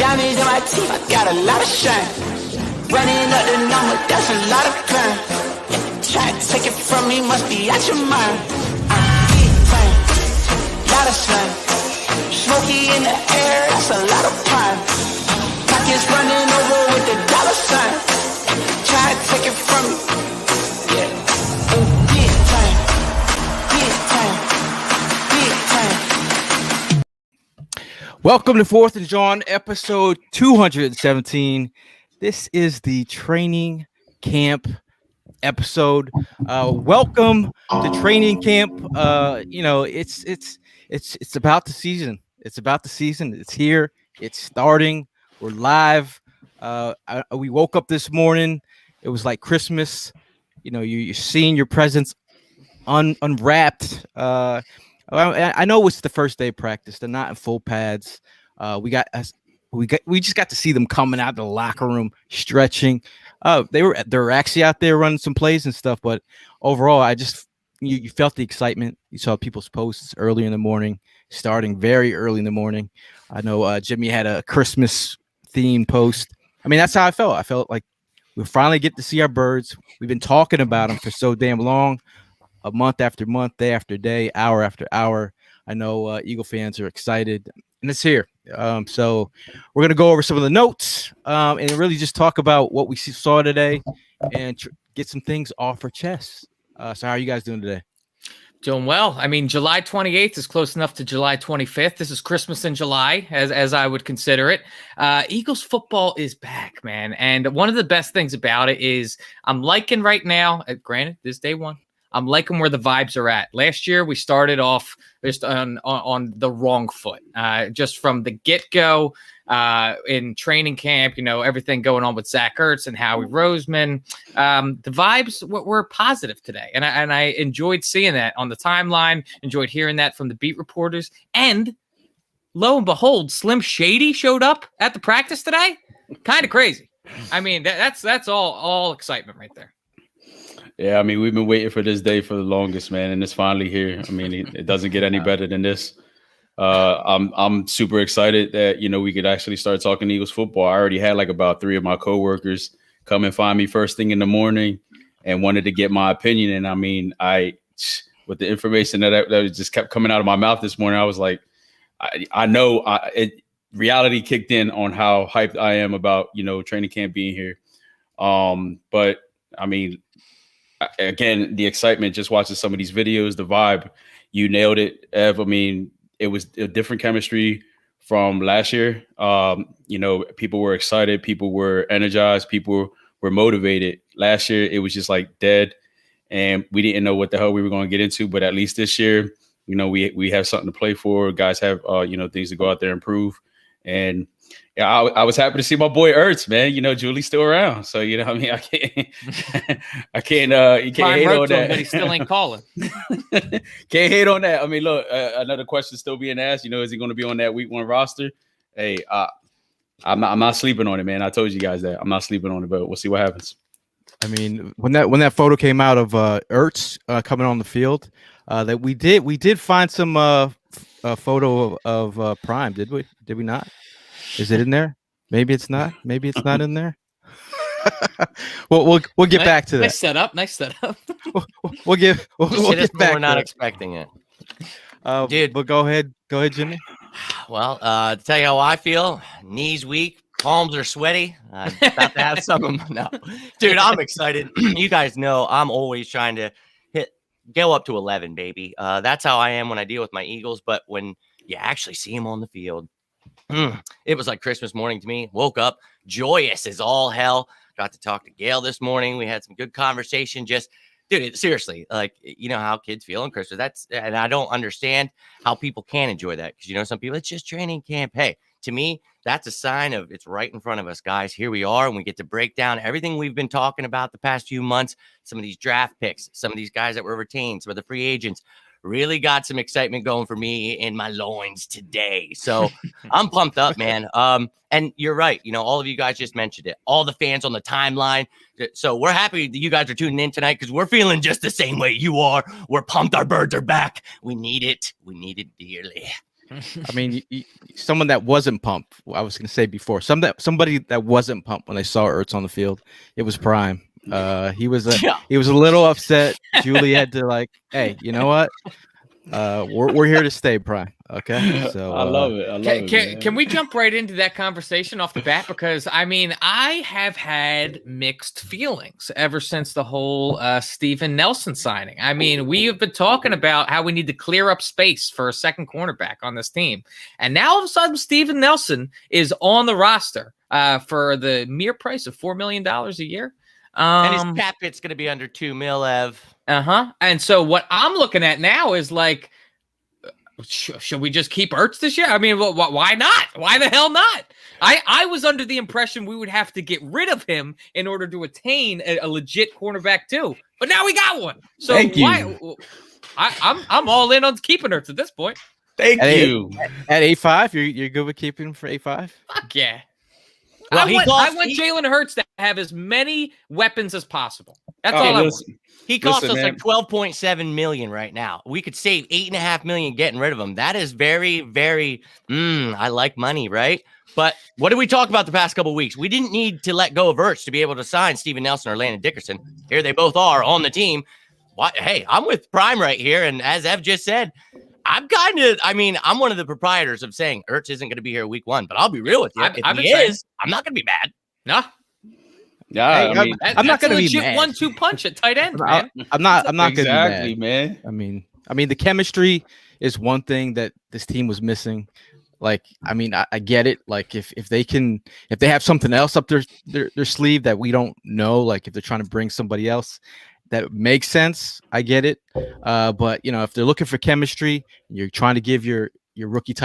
diamonds in my teeth, I got a lot of shine. Running up the number, that's a lot of crime. Try to take it from me, must be out your mind. Big time, lot of slime. Smoky in the air, that's a lot of prime. Pockets running over with the dollar sign. Try to take it from me, yeah. Big time, big time, big time. Welcome to 4th and Jawn, episode 217. This is the training camp episode. Welcome to training camp. It's about the season. It's about the season. It's here. It's starting. We're live. We woke up this morning. It was like Christmas. You know, you're seeing your presents unwrapped. I know it's the first day of practice. They're not in full pads. We just got to see them coming out of the locker room, stretching. They were actually out there running some plays and stuff. But overall, you felt the excitement. You saw people's posts early in the morning, starting very early in the morning. I know Jimmy had a Christmas themed post. I mean, that's how I felt. I felt like we finally get to see our birds. We've been talking about them for so damn long, a month after month, day after day, hour after hour. I know Eagle fans are excited, and it's here. So we're going to go over some of the notes and really just talk about what we saw today and get some things off our chests. So how are you guys doing today? Doing well. I mean, July 28th is close enough to July 25th. This is Christmas in July, as I would consider it. Eagles football is back, man. And one of the best things about it is I'm liking right now, granted, this is day one, I'm liking where the vibes are at. Last year, we started off just on the wrong foot. Just from the get-go in training camp, you know, everything going on with Zach Ertz and Howie Roseman. The vibes were positive today. And I enjoyed seeing that on the timeline, enjoyed hearing that from the beat reporters. And lo and behold, Slim Shady showed up at the practice today. Kind of crazy. I mean, that's all excitement right there. Yeah, I mean, we've been waiting for this day for the longest, man, and it's finally here. I mean, it doesn't get any better than this. I'm super excited that, you know, we could actually start talking Eagles football. I already had like about 3 of my coworkers come and find me first thing in the morning and wanted to get my opinion. And I mean, with the information that just kept coming out of my mouth this morning, I was like, I know reality kicked in on how hyped I am about, you know, training camp being here. But I mean, again, the excitement, just watching some of these videos, the vibe, you nailed it, Ev. I mean, it was a different chemistry from last year. You know, people were excited, people were energized, people were motivated. Last year, it was just like dead, and we didn't know what the hell we were going to get into. But at least this year, you know, we have something to play for. Guys have, you know, things to go out there and prove. And yeah, I was happy to see my boy Ertz, man. You know, Julie's still around, so you know, I mean, you can't hate on that. But he still ain't calling. Can't hate on that. I mean, look, another question still being asked. You know, is he going to be on that Week 1 roster? Hey, I'm not sleeping on it, man. I told you guys that I'm not sleeping on it, but we'll see what happens. I mean, when that photo came out of Ertz coming on the field, that we did find some photo of Prime. Did we not? Is it in there? Maybe it's not. Maybe it's not in there. We'll get back to that. Nice setup. We'll get back. We're not expecting it, dude. But go ahead, Jimmy. Well, to tell you how I feel, knees weak, palms are sweaty. About to have some of them. No, dude, I'm excited. You guys know I'm always trying to go up to 11, baby. That's how I am when I deal with my Eagles. But when you actually see them on the field, it was like Christmas morning to me. Woke up joyous as all hell. Got to talk to Gail this morning. We had some good conversation. Just, dude, seriously, like, you know how kids feel on Christmas. And I don't understand how people can enjoy that, because, you know, some people, it's just training camp. Hey, to me, that's a sign of it's right in front of us, guys. Here we are, and we get to break down everything we've been talking about the past few months. Some of these draft picks, some of these guys that were retained, some of the free agents. Really got some excitement going for me in my loins today. So I'm pumped up, man. And you're right. You know, all of you guys just mentioned it. All the fans on the timeline. So we're happy that you guys are tuning in tonight, because we're feeling just the same way you are. We're pumped. Our birds are back. We need it. We need it dearly. I mean, someone that wasn't pumped. I was going to say before, somebody that wasn't pumped when they saw Ertz on the field. It was Prime. He was a little upset. Julie had to like, hey, you know what? We're here to stay, Prime. Okay, so I love it. I love it. Can we jump right into that conversation off the bat? Because I mean, I have had mixed feelings ever since the whole Steven Nelson signing. I mean, we have been talking about how we need to clear up space for a second cornerback on this team, and now all of a sudden, Steven Nelson is on the roster for the mere price of $4 million a year. And his cap hit's going to be under $2 million. And so what I'm looking at now is like, should we just keep Ertz this year? I mean, why not? Why the hell not? I was under the impression we would have to get rid of him in order to attain a legit cornerback too. But now we got one. So I'm all in on keeping Ertz at this point. Thank you. At 8.5, you're good with keeping him for 8.5? Fuck yeah. Well, I want Jalen Hurts to have as many weapons as possible. That's all I want. He costs us like $12.7 million right now. We could save $8.5 million getting rid of him. That is very, very. I like money, right? But what did we talk about the past couple of weeks? We didn't need to let go of Ertz to be able to sign Steven Nelson or Landon Dickerson. Here they both are on the team. Hey, I'm with Prime right here, and as Ev just said, I'm one of the proprietors of saying Ertz isn't going to be here week 1, but I'll be real with you. If he is, I'm not going to be mad. No. Yeah, hey, I'm not going to be mad. 1-2 punch at tight end, man. I'm not going to be mad, man. I mean, the chemistry is one thing that this team was missing. Like, I mean, I get it. Like, if they have something else up their sleeve that we don't know, like if they're trying to bring somebody else, that makes sense. I get it. But if they're looking for chemistry, you're trying to give your rookie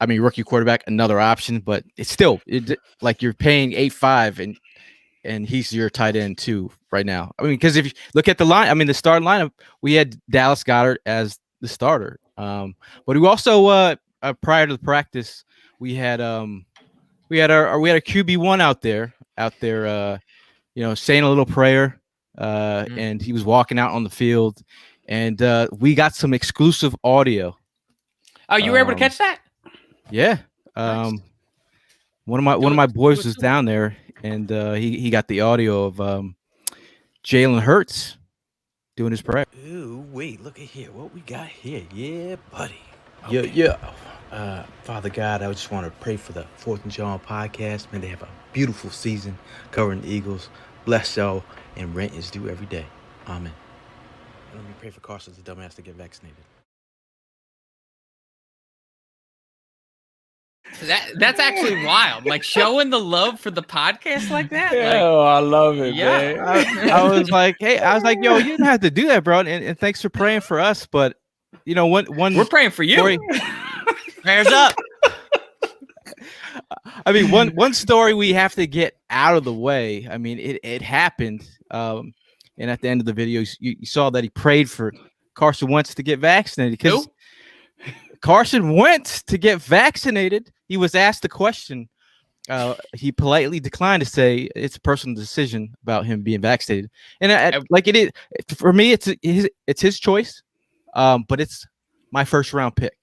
rookie quarterback another option, but it's still like you're paying 8.5 and he's your tight end too right now. I mean, because if you look at the line, the starting lineup, we had Dallas Goedert as the starter. But we also prior to the practice, we had our QB1 out there, saying a little prayer. And he was walking out on the field, and we got some exclusive audio. Oh, you were able to catch that? Yeah. Nice. One of my boys was down there, and he got the audio of Jalen Hurts doing his prayer. Ooh, wait, look at here. What we got here? Yeah, buddy. Okay. Father God, I just want to pray for the 4th and Jawn podcast. Man, they have a beautiful season covering the Eagles. Bless y'all, and rent is due every day. Amen. Let me pray for Carson, the dumbass, to get vaccinated. That's actually wild. Like showing the love for the podcast like that. Yeah, I love it, man. I was like, yo, you didn't have to do that, bro. And thanks for praying for us. But one we're praying for you. Story, prayers up. I mean, one story we have to get out of the way. I mean, it happened. And at the end of the video, you saw that he prayed for Carson Wentz to get vaccinated because Carson Wentz to get vaccinated. He was asked the question. He politely declined to say it's a personal decision about him being vaccinated. And like it is for me, it's his choice. But it's my first round pick.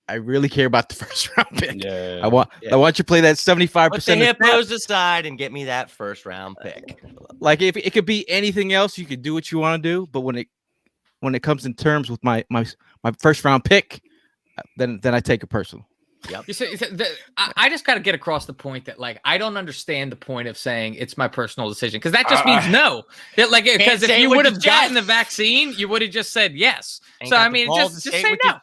I really care about the first round pick. Yeah. I want you to play that 75%. Put the hippos aside and get me that first round pick. Like if it could be anything else, you could do what you want to do. But when it comes in terms with my first round pick, then I take it personal. Yep. I just got to get across the point that like I don't understand the point of saying it's my personal decision because that just means no. Because if you would have gotten the vaccine, you would have just said yes. So I mean, just say no.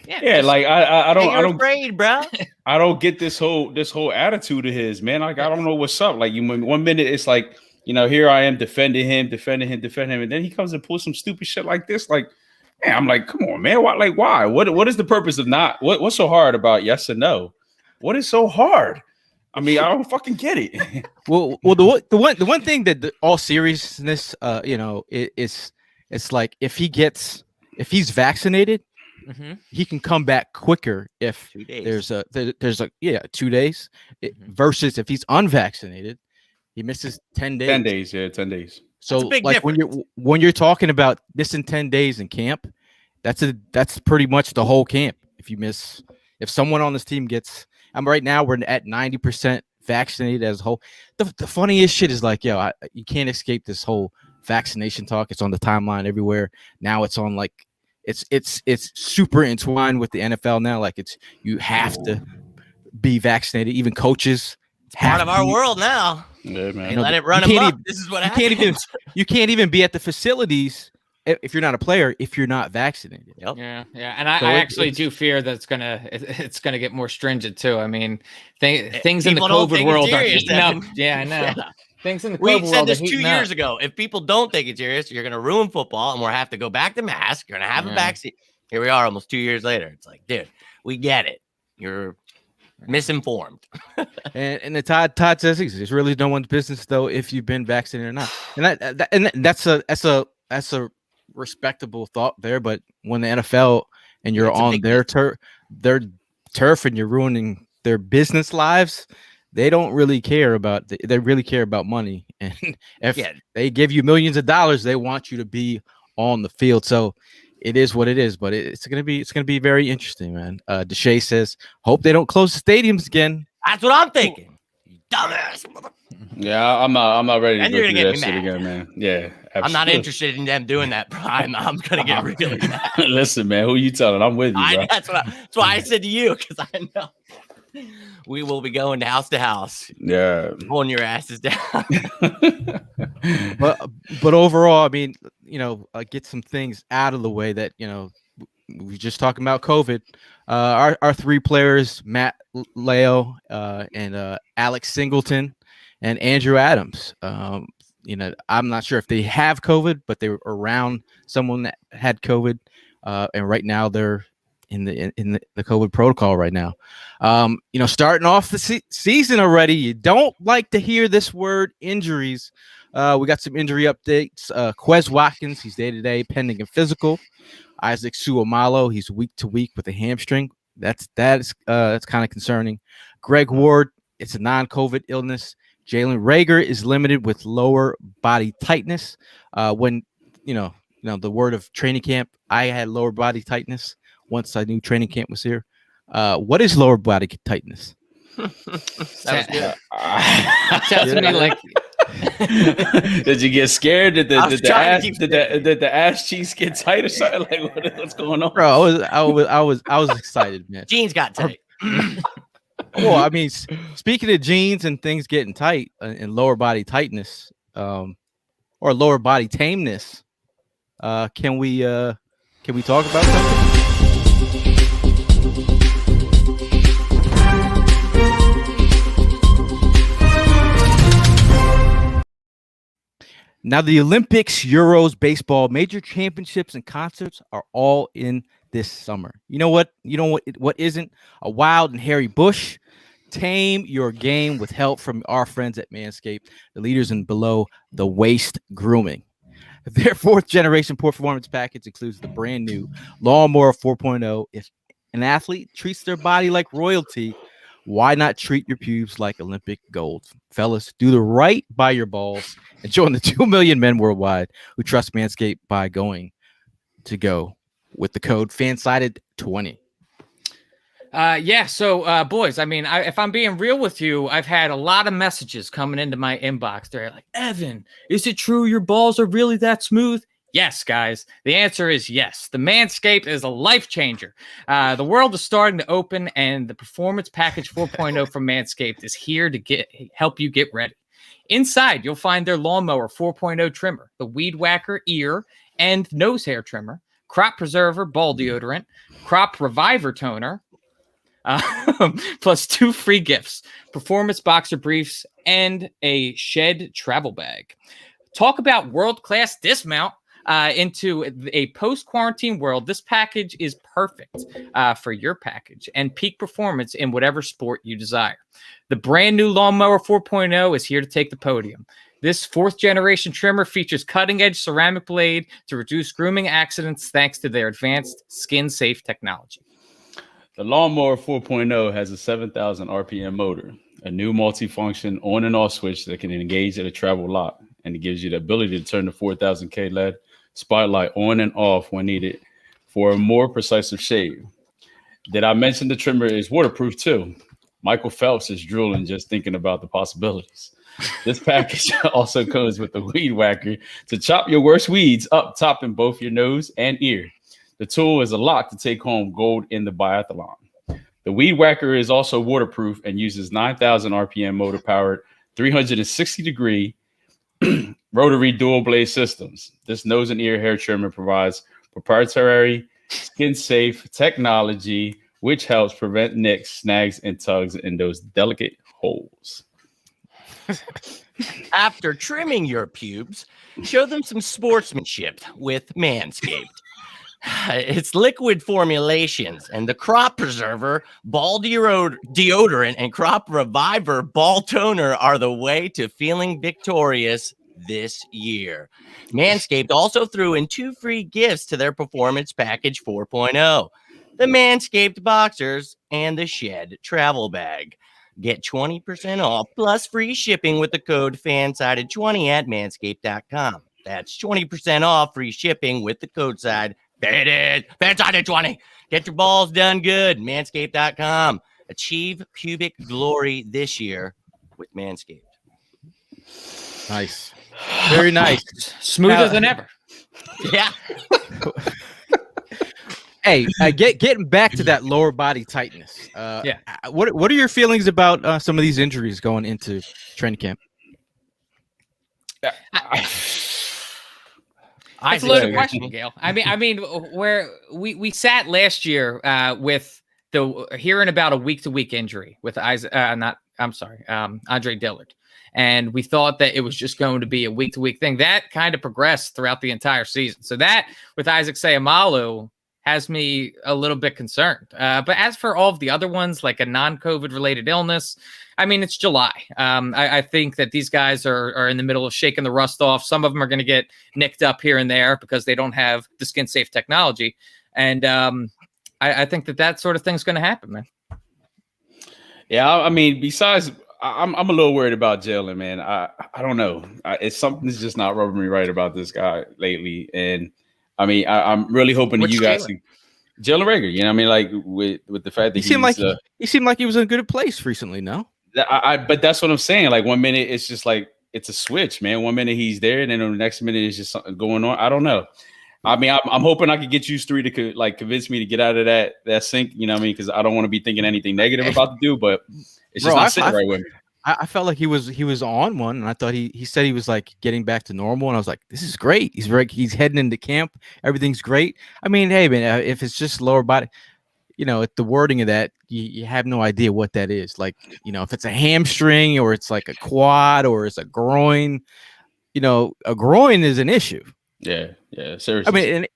Yeah, like I don't afraid, bro. I don't get this whole attitude of his, man. Like I don't know what's up. Like one minute it's like here I am defending him, and then he comes and pulls some stupid shit like this, like. Man, I'm like, come on, man. Why? What is the purpose of not? What's so hard about yes and no? What is so hard? I mean, I don't fucking get it. well, the one thing that all seriousness, it's like if he's vaccinated, he can come back quicker if there's 2 days versus if he's unvaccinated, he misses 10 days. 10 days, yeah, 10 days. So like when you're talking about this in 10 days in camp, that's pretty much the whole camp. if someone on this team gets, right now we're at 90% vaccinated as a whole. The funniest shit is like, you can't escape this whole vaccination talk. It's on the timeline everywhere. Now it's on like, it's super entwined with the NFL now. Like you have to be vaccinated. Even coaches part of our world now. Yeah, man. They let it run amok. This is what happens. You can't even be at the facilities if you're not a player if you're not vaccinated. Yep. Yeah, and I actually do fear that it's gonna get more stringent too. I mean, things in the COVID world are heating up. Yeah, I know. Yeah. Things in the COVID world. We said this 2 years ago. If people don't take it serious, you're gonna ruin football, and we'll have to go back to mask. You're gonna have a vaccine. Here we are, almost 2 years later. It's like, dude, we get it. You're misinformed. and the Todd says it's really no one's business though if you've been vaccinated or not. And that's a respectable thought there. But when the NFL and you're on their turf and you're ruining their business lives, they don't really care about. They really care about money. And if they give you millions of dollars, they want you to be on the field. So it is what it is, but it's gonna be very interesting, man. Deshae says, "Hope they don't close the stadiums again." That's what I'm thinking. You dumbass. Yeah, I'm not ready to go through that shit again, man. Yeah, absolutely. I'm not interested in them doing that, Brian. I'm gonna get really mad. Listen, man, who you telling? I'm with you, bro. That's why I said to you, because I know we will be going to house. Yeah, pulling your asses down. but overall, I mean, get some things out of the way that we just talking about COVID. Our three players, Matt Leo, and Alex Singleton, and Andrew Adams. I'm not sure if they have COVID, but they were around someone that had COVID, and right now they're in the COVID protocol right now. Starting off the season already, you don't like to hear this word, injuries. We got some injury updates. Quez Watkins, he's day-to-day, pending and physical. Isaac Suomalo, he's week-to-week with a hamstring. That's kind of concerning. Greg Ward, it's a non-COVID illness. Jalen Reagor is limited with lower body tightness. When the word of training camp, I had lower body tightness once I knew training camp was here. What is lower body tightness? That was good. Sounds to me like. Did you get scared? Did the ass cheeks get tight or something? Like what's going on? Bro, I was excited, man. Jeans got tight. Well, I mean, speaking of jeans and things getting tight and lower body tightness, or lower body tameness, can we talk about something? Now, the Olympics, Euros, baseball, major championships, and concerts are all in this summer. You know what? What isn't? A wild and hairy bush. Tame your game with help from our friends at Manscaped, the leaders in below the waist grooming. Their 4th generation performance package includes the brand new Lawnmower 4.0. If an athlete treats their body like royalty, why not treat your pubes like Olympic gold? Fellas, do the right by your balls and join the 2 million men worldwide who trust Manscaped by go with the code FANSIDED20. So boys, I mean, if I'm being real with you, I've had a lot of messages coming into my inbox. They're like, Evan, is it true your balls are really that smooth? Yes, guys. The answer is yes. The Manscaped is a life changer. The world is starting to open, and the Performance Package 4.0 from Manscaped is here to help you get ready. Inside, you'll find their Lawnmower 4.0 trimmer, the Weed Whacker ear and nose hair trimmer, Crop Preserver ball deodorant, Crop Reviver toner, plus 2 free gifts, Performance Boxer briefs, and a Shed travel bag. Talk about world-class dismount. Into a post-quarantine world, this package is perfect for your package and peak performance in whatever sport you desire. The brand new Lawnmower 4.0 is here to take the podium. This 4th generation trimmer features cutting-edge ceramic blade to reduce grooming accidents thanks to their advanced skin-safe technology. The Lawnmower 4.0 has a 7,000 RPM motor, a new multi-function on and off switch that can engage at a travel lock, and it gives you the ability to turn the 4000K LED spotlight on and off when needed for a more precise shave. Did I mention the trimmer is waterproof too? Michael Phelps is drooling just thinking about the possibilities. This package also comes with the weed whacker to chop your worst weeds up top in both your nose and ear. The tool is a lock to take home gold in the biathlon. The weed whacker is also waterproof and uses 9,000 RPM motor powered 360 degree rotary dual blade systems. This nose and ear hair trimmer provides proprietary skin safe technology, which helps prevent nicks, snags, and tugs in those delicate holes. After trimming your pubes, show them some sportsmanship with Manscaped. Its liquid formulations and the crop preserver, ball deodorant, and crop reviver ball toner are the way to feeling victorious this year. Manscaped also threw in 2 free gifts to their Performance Package 4.0, the Manscaped Boxers and the Shed Travel Bag. Get 20% off plus free shipping with the code FANSIDED20 at manscaped.com. That's 20% off free shipping with the code FANSIDED20. Get your balls done good. Manscaped.com. Achieve pubic glory this year with Manscaped. Nice. Very nice. Smoother than ever. Yeah. Hey, getting back to that lower body tightness. What are your feelings about some of these injuries going into training camp? It's a loaded question, Gail. I mean, where we sat last year with hearing about a week-to-week injury with Andre Dillard, and we thought that it was just going to be a week-to-week thing. That kind of progressed throughout the entire season. So that with Isaac Seumalo has me a little bit concerned. But as for all of the other ones, like a non-COVID related illness, I mean, it's July. I think that these guys are in the middle of shaking the rust off. Some of them are going to get nicked up here and there because they don't have the skin safe technology. And I think that sort of thing's going to happen, man. Yeah, I mean, besides, I'm a little worried about Jalen, man. I don't know. It's something's just not rubbing me right about this guy lately. And I mean, I'm really hoping that you guys see Jalen Reagor. You know, what I mean, like with the fact that he seemed like he was in a good place recently. No, but that's what I'm saying. Like 1 minute it's just like it's a switch, man. 1 minute he's there, and then the next minute it's just something going on. I don't know. I mean, I'm hoping I could get you 3 to like convince me to get out of that sink. You know what I mean? Because I don't want to be thinking anything negative about the dude, but it's just not sitting right with me. I felt like he was on one, and I thought he said he was like getting back to normal, and I was like, this is great. He's heading into camp. Everything's great. I mean, hey man, if it's just lower body, you know, the wording of that, you have no idea what that is. Like, you know, if it's a hamstring or it's like a quad or it's a groin, you know, a groin is an issue. Yeah, seriously. I mean,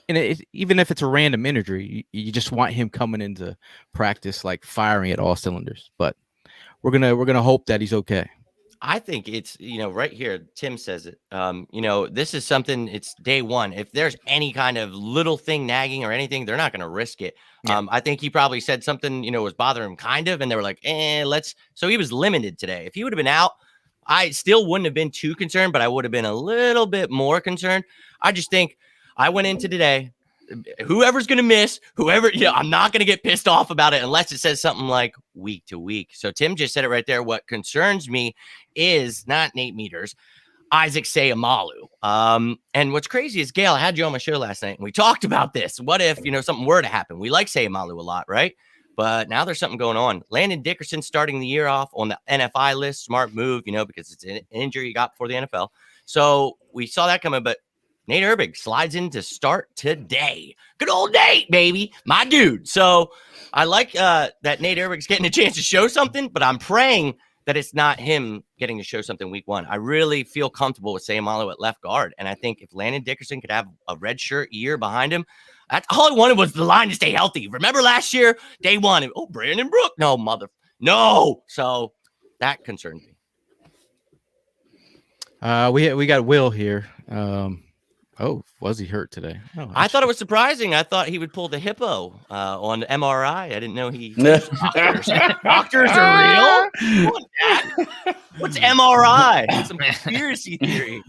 and even if it's a random injury, you just want him coming into practice like firing at all cylinders. But we're gonna hope that he's okay. I think it's, you know, right here, Tim says it. You know, this is something, it's day one. If there's any kind of little thing nagging or anything, they're not going to risk it. Yeah. I think he probably said something, you know, was bothering him kind of, and they were like, so he was limited today. If he would have been out, I still wouldn't have been too concerned, but I would have been a little bit more concerned. I just think I went into today, whoever's going to miss, I'm not going to get pissed off about it unless it says something like week to week. So Tim just said it right there. What concerns me is not Nate Meters, Isaac Seumalo. And what's crazy is, Gail, I had you on my show last night and we talked about this. What if, you know, something were to happen? We like Seumalo a lot, right? But now there's something going on. Landon Dickerson starting the year off on the NFI list. Smart move, you know, because it's an injury he got before the NFL. So we saw that coming, but Nate Herbig slides in to start today. Good old Nate, baby. My dude. So I like that Nate Herbig's getting a chance to show something, but I'm praying that it's not him getting to show something week one. I really feel comfortable with Seumalo at left guard. And I think if Landon Dickerson could have a redshirt year behind him, that's all I wanted was the line to stay healthy. Remember last year, day one, Brandon Brook. No. So that concerns me. We got Will here. Was he hurt today? Oh, I thought it was surprising. I thought he would pull the hippo on MRI. I didn't know he doctors. Doctors are real? What's MRI? It's some conspiracy theory.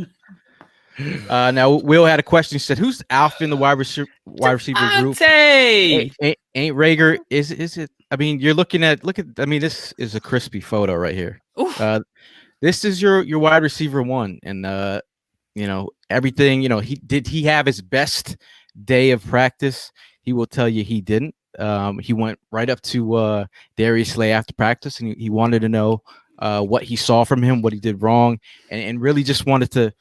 Now Will had a question. He said, "Who's Alpha in the wide receiver group?" Devontae! Ain't Rager? Is it? I mean, you're looking at I mean, this is a crispy photo right here. Oof. This is your wide receiver one, and everything. He have his best day of practice? He will tell you he didn't. He went right up to Darius Slay after practice, and he wanted to know what he saw from him, what he did wrong, and really just wanted to,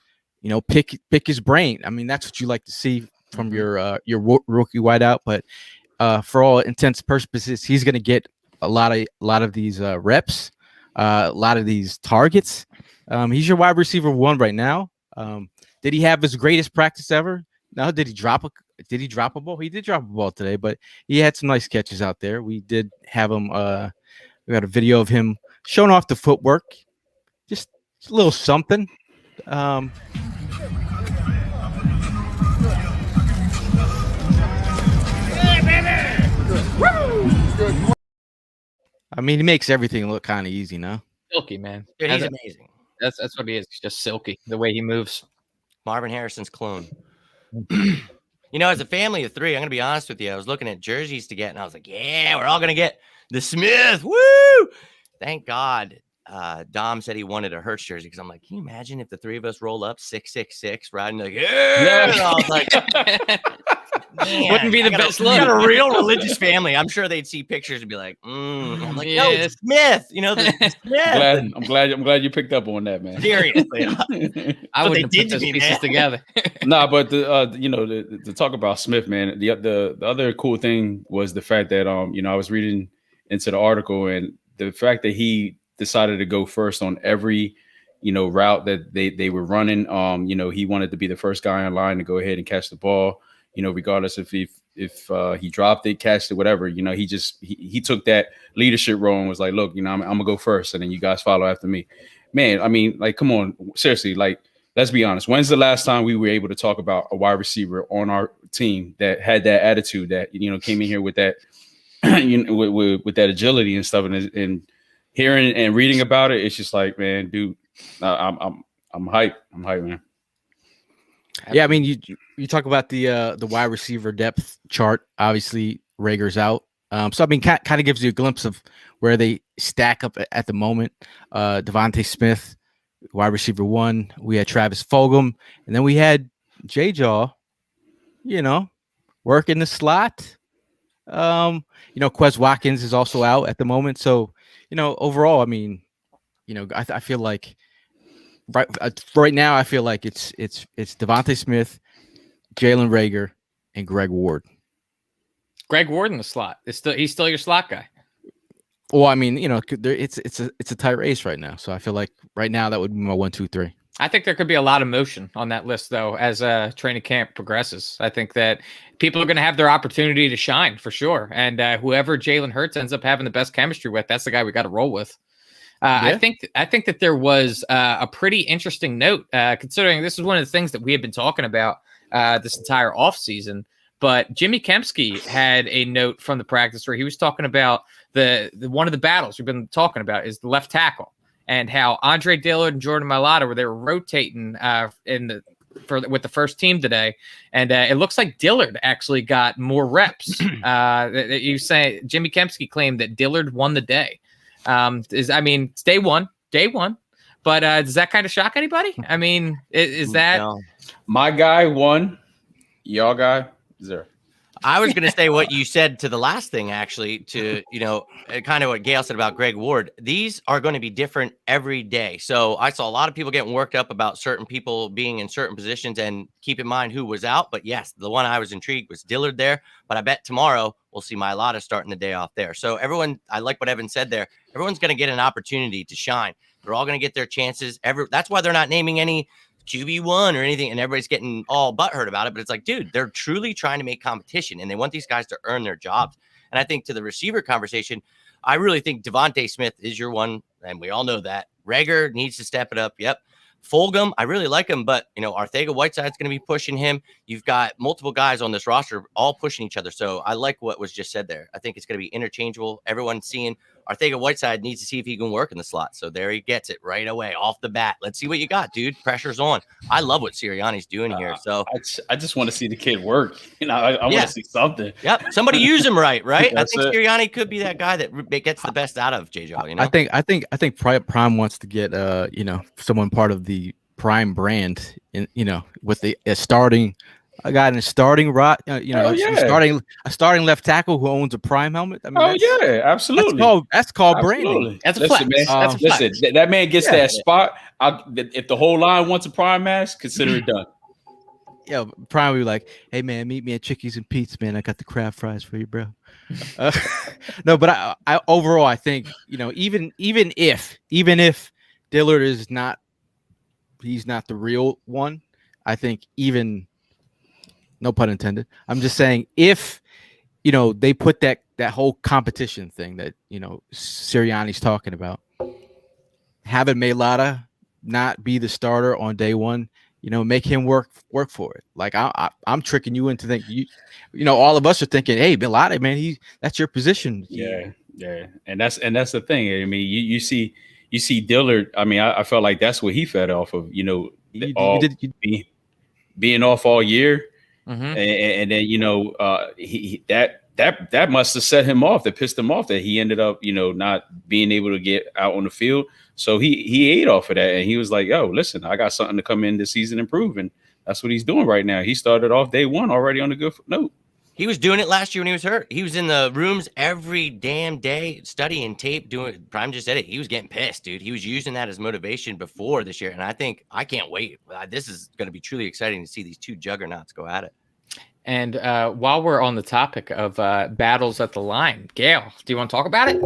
pick his brain. I mean, that's what you like to see from your rookie wideout. But for all intents and purposes, he's going to get a lot of these reps, a lot of these targets. He's your wide receiver one right now. Did he have his greatest practice ever? No. Did he drop a ball? He did drop a ball today, but he had some nice catches out there. We did have him. We got a video of him showing off the footwork, just a little something. I mean, he makes everything look kind of easy now. Silky, man. Dude, he's amazing. That's what he is. He's just silky, the way he moves. Marvin Harrison's clone. As a family of three, I'm going to be honest with you. I was looking at jerseys to get, and I was like, yeah, we're all going to get the Smith. Woo! Thank God. Dom said he wanted a Hurts jersey because I'm like, can you imagine if the three of us roll up 666 riding like, yeah? And I was like, man, wouldn't be the best look. Got a real religious family. I'm sure they'd see pictures and be like, I'm like, no, it's Smith. The Smith. I'm glad you picked up on that, man. Seriously. I wouldn't have put those pieces together. Nah, but to talk about Smith, man, the other cool thing was the fact that I was reading into the article, and the fact that he decided to go first on every route that they were running. He wanted to be the first guy in line to go ahead and catch the ball, regardless if he dropped it, catched it, whatever. He took that leadership role and was like, look, I'm gonna go first, and then you guys follow after me. Man, I mean, like, come on, seriously, like, let's be honest. When's the last time we were able to talk about a wide receiver on our team that had that attitude, that came in here with that with that agility and stuff, and hearing and reading about it, it's just like, man, dude, I'm hyped. I'm hyped, man. Yeah, I mean, you talk about the wide receiver depth chart. Obviously, Rager's out, so I mean, kind of gives you a glimpse of where they stack up at the moment. Devontae Smith, wide receiver one. We had Travis Fulgham, and then we had Jaw, working the slot. Quez Watkins is also out at the moment, so overall, I mean, I feel like right now, I feel like it's Devontae Smith, Jalen Rager, and Greg Ward. Greg Ward in the slot. He's still your slot guy. Well, I mean, it's a tight race right now, so I feel like right now that would be my 1, 2, 3. I think there could be a lot of motion on that list, though, as training camp progresses. I think that people are going to have their opportunity to shine for sure. And whoever Jalen Hurts ends up having the best chemistry with, that's the guy we got to roll with. Yeah. I think that there was a pretty interesting note, considering this is one of the things that we have been talking about this entire offseason. But Jimmy Kempski had a note from the practice where he was talking about the one of the battles we've been talking about is the left tackle. And how Andre Dillard and Jordan Mailata were rotating with the first team today, and it looks like Dillard actually got more reps. You say Jimmy Kempski claimed that Dillard won the day. It's day one, but does that kind of shock anybody? I mean, is that my guy won, y'all guy 0? I was going to say what you said to the last thing, actually, to, kind of what Gail said about Greg Ward. These are going to be different every day. So I saw a lot of people getting worked up about certain people being in certain positions, and keep in mind who was out. But yes, the one I was intrigued was Dillard there. But I bet tomorrow we'll see Mailata starting the day off there. So everyone, I like what Evan said there. Everyone's going to get an opportunity to shine. They're all going to get their chances. That's why they're not naming any QB1 or anything, and everybody's getting all butthurt about it. But it's like, dude, they're truly trying to make competition, and they want these guys to earn their jobs. And I think to the receiver conversation, I really think Devontae Smith is your one, and we all know that. Rager needs to step it up. Yep. Fulgham, I really like him, but Arcega-Whiteside's going to be pushing him. You've got multiple guys on this roster all pushing each other. So I like what was just said there. I think it's going to be interchangeable. Everyone's seeing, Arcega-Whiteside needs to see if he can work in the slot. So there he gets it right away off the bat. Let's see what you got, dude. Pressure's on. I love what Sirianni's doing here. So I just want to see the kid work. I want to see something. Yep. Somebody use him right? I That's think it. Sirianni could be that guy that gets the best out of J-Jaw, I think Prime wants to get someone part of the Prime brand, with a starting. A guy in a starting a starting left tackle who owns a Prime helmet. I mean, Absolutely. That's called branding. That's a Listen, flex. man. That's a flex. Listen, that man gets that spot. If the whole line wants a Prime mask, consider it done. Yeah, Prime will be like, "Hey man, meet me at Chickies and Pete's, man. I got the crab fries for you, bro." No, but I overall, I think even if Dillard is not, he's not the real one. I think no pun intended. I'm just saying if they put that whole competition thing that Sirianni's talking about, having Mailata not be the starter on day one, make him work for it. Like I'm tricking you into thinking all of us are thinking, hey, Mailata, man, that's your position. Yeah, and that's the thing. I mean, you see Dillard. I mean, I felt like that's what he fed off of. Being off all year. Mm-hmm. And then he that must have set him off, that pissed him off, that he ended up not being able to get out on the field. So he ate off of that, and he was like, "Yo, listen, I got something to come in this season and prove," and that's what he's doing right now. He started off day one already on a good note. He was doing it last year when he was hurt. He was in the rooms every damn day studying tape, doing. Prime just said it. He was getting pissed, dude. He was using that as motivation before this year, and I can't wait. This is going to be truly exciting to see these two juggernauts go at it. And while we're on the topic of battles at the line, Gail, do you want to talk about it?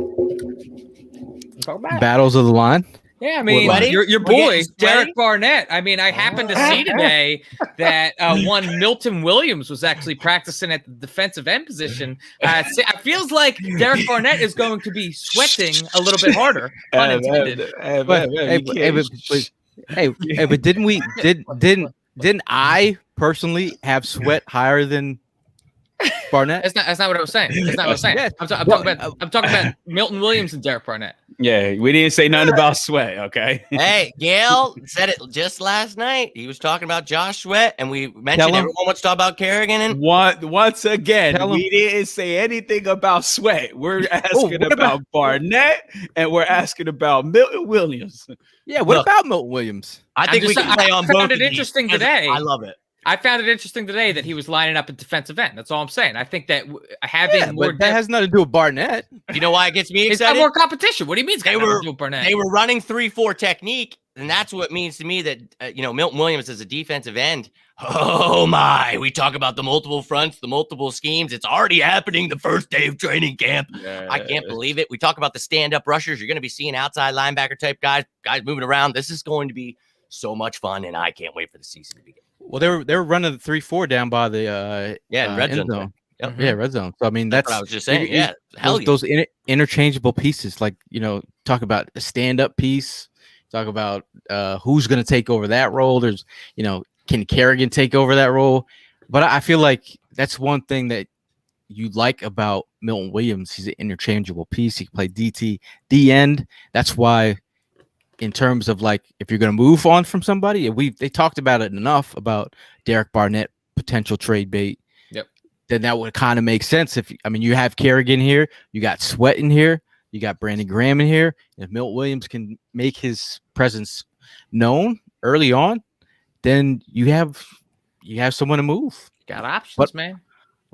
Battles of the line. Yeah, I mean, your boy, Derek Barnett. I mean, I happened to see today that one Milton Williams was actually practicing at the defensive end position. It feels like Derek Barnett is going to be sweating a little bit harder, pun intended. But didn't I personally have sweat higher than Barnett? That's not what I was saying. That's not what I was saying. Yeah. I'm talking about Milton Williams and Derek Barnett. Yeah, we didn't say nothing about Sweat, okay? Hey, Gail said it just last night. He was talking about Josh Sweat, and we mentioned everyone wants to talk about Kerrigan. And once again, we didn't say anything about Sweat. We're asking about Barnett, and we're asking about Milton Williams. Yeah, what about Milton Williams? I think we can play on both. I found it interesting today. I love it. I found it interesting today that he was lining up at defensive end. That's all I'm saying. I think that having more that has nothing to do with Barnett. You know why it gets me it's excited? It's got more competition. What do you mean it's got nothing to do with Barnett? They were running 3-4 technique, and that's what means to me that Milton Williams as a defensive end. Oh my! We talk about the multiple fronts, the multiple schemes. It's already happening the first day of training camp. Yeah. I can't believe it. We talk about the stand-up rushers. You're going to be seeing outside linebacker type guys moving around. This is going to be so much fun, and I can't wait for the season to begin. Well, they were running the 3-4 down by the red zone. Yep. Yeah, red zone. So I mean that's what I was just saying. Yeah, those interchangeable pieces. Like talk about a stand-up piece. Talk about who's going to take over that role. There's can Kerrigan take over that role? But I feel like that's one thing that you like about Milton Williams. He's an interchangeable piece. He can play DT, D end. That's why. In terms of like, if you're going to move on from somebody, they talked about it enough about Derek Barnett potential trade bait. Yep. Then that would kind of make sense. You have Kerrigan here, you got Sweat in here, you got Brandon Graham in here. If Milton Williams can make his presence known early on, then you have someone to move. Got options, man.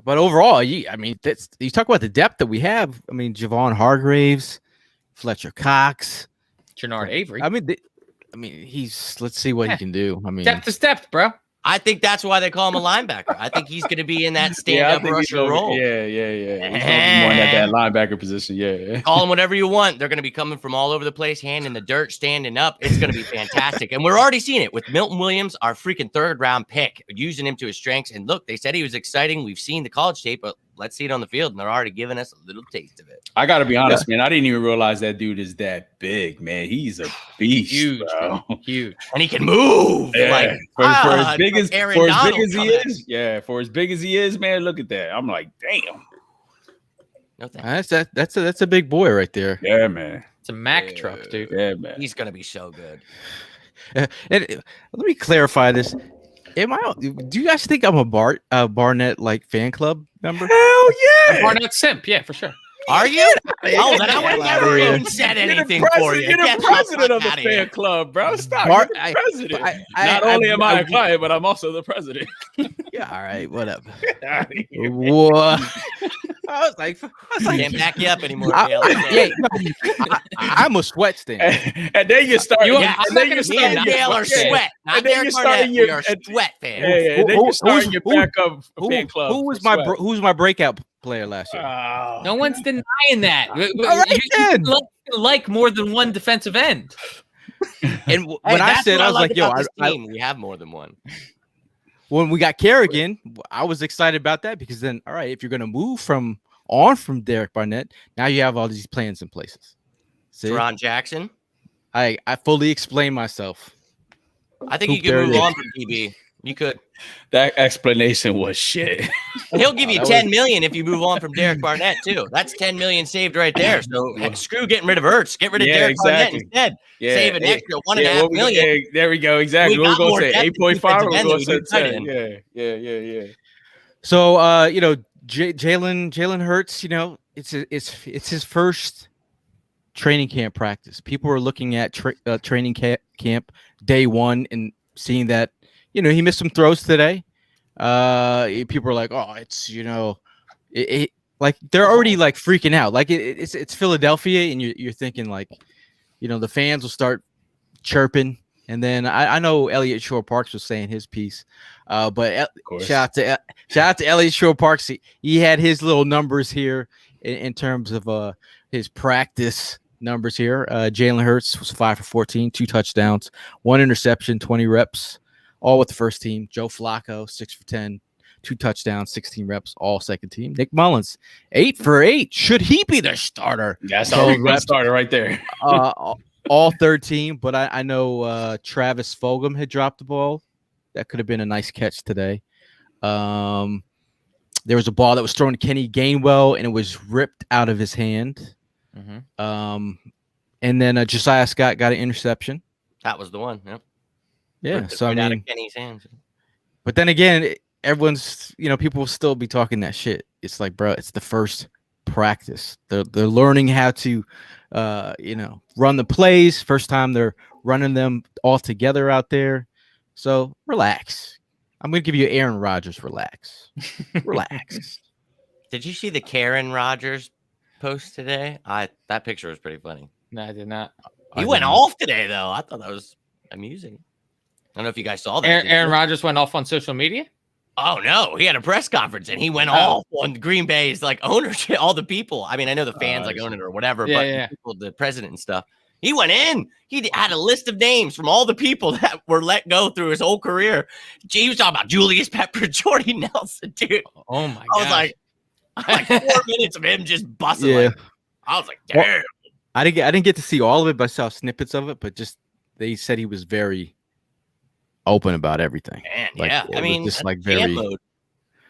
But overall, you talk about the depth that we have. I mean, Javon Hargraves, Fletcher Cox. Jernard Avery. Let's see what he can do. I mean, depth is depth, bro. I think that's why they call him a linebacker. I think he's going to be in that stand-up rusher role. Yeah. He's more in that linebacker position. Yeah. Call him whatever you want. They're going to be coming from all over the place, hand in the dirt, standing up. It's going to be fantastic. And we're already seeing it with Milton Williams, our freaking third-round pick, using him to his strengths. And look, they said he was exciting. We've seen the college tape, but let's see it on the field. And they're already giving us a little taste of it. I got to be honest, man. I didn't even realize that dude is that big, man. He's a beast. Huge, bro. Huge. And he can move. Yeah. For as big as he is, man, look at that. I'm like, damn. No thanks. That's a big boy right there. Yeah, man. It's a Mack truck, dude. Yeah, man. He's gonna be so good. And let me clarify this. Do you guys think I'm a Barnett like fan club member? Hell yeah. Barnett simp, yeah, for sure. Are you? Oh, then I would have never even said anything for you. You're Get the the president fuck of the outta fan here. club, bro. Stop. Bart- You're the president. I- Not I- only am I a I- client, but I'm also the president. Yeah, all right, whatever. Get outta here, man. What? I was like, Can't back you up anymore, I- Dale. yeah, no, I'm a sweat stand. And then you start. You- Yeah, I'm and not then gonna you say start. that. Dale are Yeah. sweat. Not And then Derek you Barnett. starting We your- are sweat fans. Yeah, and then you start your backup fan club. Who was for my sweat. who was my breakout player last year? Oh. No one's denying that. right, then. You like more than one defensive end. And when Hey, I that's said, what I was like, yo, about this I, team. We have more than one. when we got Kerrigan, I was excited about that because then, all right, if you're gonna move from Derek Barnett, now you have all these plans in places. See, Ron Jackson. I fully explained myself. I think you Hoop could there move it is. on from DB. You could. That explanation was shit. He'll give you that 10 million if you move on from Derek Barnett too. That's 10 million saved right there. So heck, screw getting rid of Ertz. Get rid of Yeah, Derek exactly. Barnett instead. Yeah, Save an yeah, extra one and a half million. Yeah, there we go. Exactly. We What got we more gonna say? depth 8.5. We're defensive gonna end say than we 10. do. Yeah. So, Jalen Hurts, it's his first training camp practice. People are looking at training camp day one and seeing that, he missed some throws today. People are like, oh, it's, like they're already like freaking out. Like it's Philadelphia, and you're thinking like, the fans will start chirping. And then I know Elliott Shore Parks was saying his piece, but shout out to Elliott Shore Parks. He had his little numbers here in terms of his practice numbers here. Jalen Hurts was 5 for 14, 2 touchdowns, 1 interception, 20 reps, all with the first team. Joe Flacco 6 for 10, 2 touchdowns, 16 reps, all second team. Nick Mullins 8 for 8. Should he be the starter? That's how we got started right there. All third team, but I know Travis Fulgham had dropped the ball. That could have been a nice catch today. There was a ball that was thrown to Kenny Gainwell, and it was ripped out of his hand. Mm-hmm. And then Josiah Scott got an interception. That was the one. Yep. Yeah, Ripped it so right I out mean, of Kenny's hands. but then again, everyone's people will still be talking that shit. It's like, bro, it's the first practice. They're learning how to run the plays. First time they're running them all together out there. So relax. I'm gonna give you Aaron Rodgers. Relax. Did you see the Karen Rodgers post today? That picture was pretty funny. No, I did not. He went off today though. I thought that was amusing. I don't know if you guys saw that. Aaron Rodgers went off on social media. Oh no, he had a press conference and he went off on Green Bay's like ownership, all the people. I mean, I know the fans like own it or whatever, but the people, the president and stuff. He went in. He had a list of names from all the people that were let go through his whole career. He was talking about Julius Pepper, Jordy Nelson, dude. Oh my god! I was like 4 minutes of him just busting. Yeah. I was like, damn. Well, I didn't get to see all of it, but I saw snippets of it. But just they said he was very open about everything. Man, Like, yeah. it I was mean, just like fan very. mode.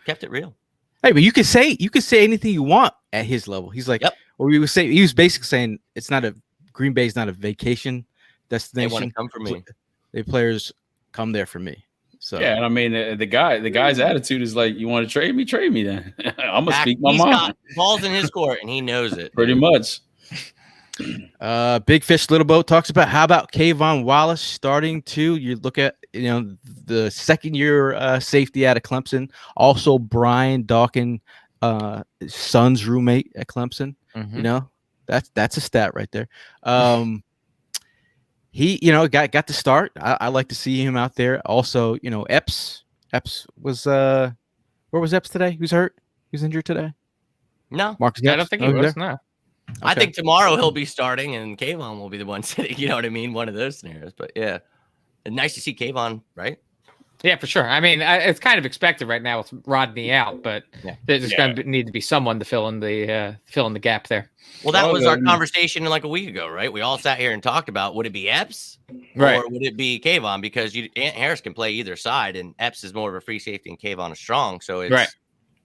Kept it real. Hey, but you could say anything you want at his level. He's like, Yep. or he was basically saying it's not Green Bay's not a vacation They destination. want to come for me. The players come there for me. So Yeah, and I mean the guy's attitude is like, you want to trade me? Trade me then. I'm gonna speak my He's mind. got balls in his court and he knows it. Pretty much. Big Fish Little Boat talks about how about Kayvon Wallace starting to you look at the second year safety out of Clemson, also Brian Dawkins son's roommate at Clemson. Mhm. That's a stat right there. He got the start. I like to see him out there. Also, Epps was where was Epps today? He was hurt. He was injured today. No, Marcus I Epps? don't think Oh, he he was. there? No. I Okay. think tomorrow he'll be starting and Kayvon will be the one sitting. You know what I mean? One of those scenarios. But yeah, and nice to see Kayvon, right? Yeah, for sure. I mean, it's kind of expected right now with Rodney out, but there's going to need to be someone to fill in the gap there. Well, that Oh, was our then- conversation like a week ago, right? We all sat here and talked about would it be Epps Right. or would it be Kayvon? Because Ant Harris can play either side, and Epps is more of a free safety and Kayvon is strong. So it's Right.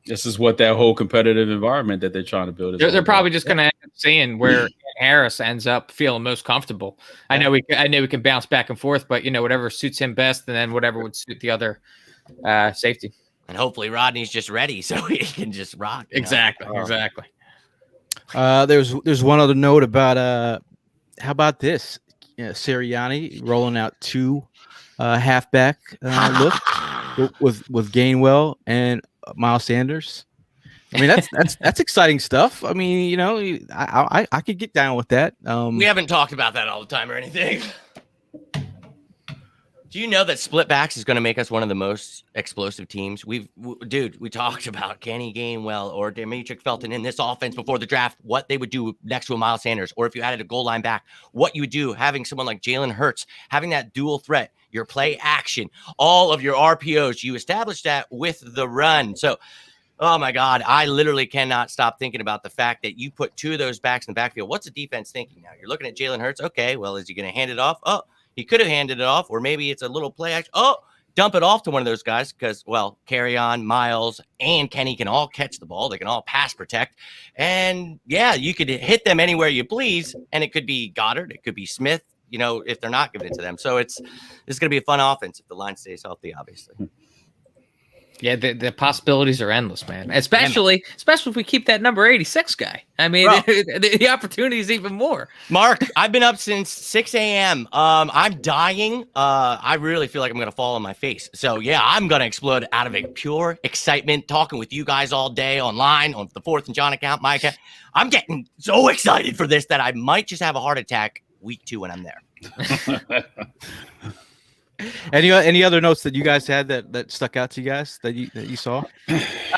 This is what that whole competitive environment that they're trying to build is. They're all about. probably just going to end up seeing where Harris ends up feeling most comfortable. I know we can bounce back and forth, but whatever suits him best, and then whatever would suit the other safety. And hopefully Rodney's just ready so he can just rock. Exactly. There's one other note about how about this? Sirianni rolling out 2 halfback look with Gainwell and Miles Sanders. I mean, that's exciting stuff. I mean, I could get down with that. We haven't talked about that all the time or anything. Do you know that split backs is going to make us one of the most explosive teams? We talked about Kenny Gainwell or Demetric Felton in this offense before the draft, what they would do next to a Miles Sanders, or if you added a goal line back, what you would do having someone like Jalen Hurts, having that dual threat, your play action, all of your RPOs, you establish that with the run. So, oh my God, I literally cannot stop thinking about the fact that you put 2 of those backs in the backfield. What's the defense thinking now? You're looking at Jalen Hurts. Okay, well, is he going to hand it off? Oh, he could have handed it off, or maybe it's a little play action. Oh, dump it off to one of those guys because, well, Carry On, Miles, and Kenny can all catch the ball. They can all pass protect. And, yeah, you could hit them anywhere you please, and it could be Goddard. It could be Smith, if they're not giving it to them. So it's going to be a fun offense if the line stays healthy, obviously. Yeah, the possibilities are endless, man. Especially if we keep that number 86 guy. I mean, the opportunity is even more. Mark, I've been up since 6 a.m. I'm dying. I really feel like I'm going to fall on my face. So, yeah, I'm going to explode out of a pure excitement talking with you guys all day online on the 4th and Jawn account, my account. I'm getting so excited for this that I might just have a heart attack week 2 when I'm there. Any other notes that you guys had that stuck out to you guys that you saw?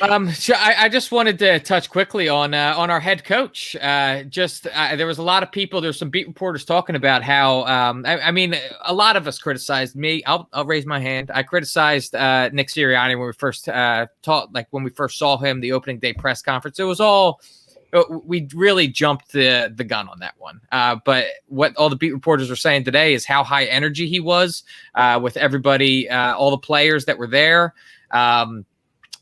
I just wanted to touch quickly on our head coach. There was a lot of people. There's some beat reporters talking about how I mean, a lot of us criticized me. I'll raise my hand. I criticized Nick Sirianni when we first when we first saw him, the opening day press conference. It was all. We really jumped the gun on that one. But what all the beat reporters are saying today is how high energy he was with everybody, all the players that were there.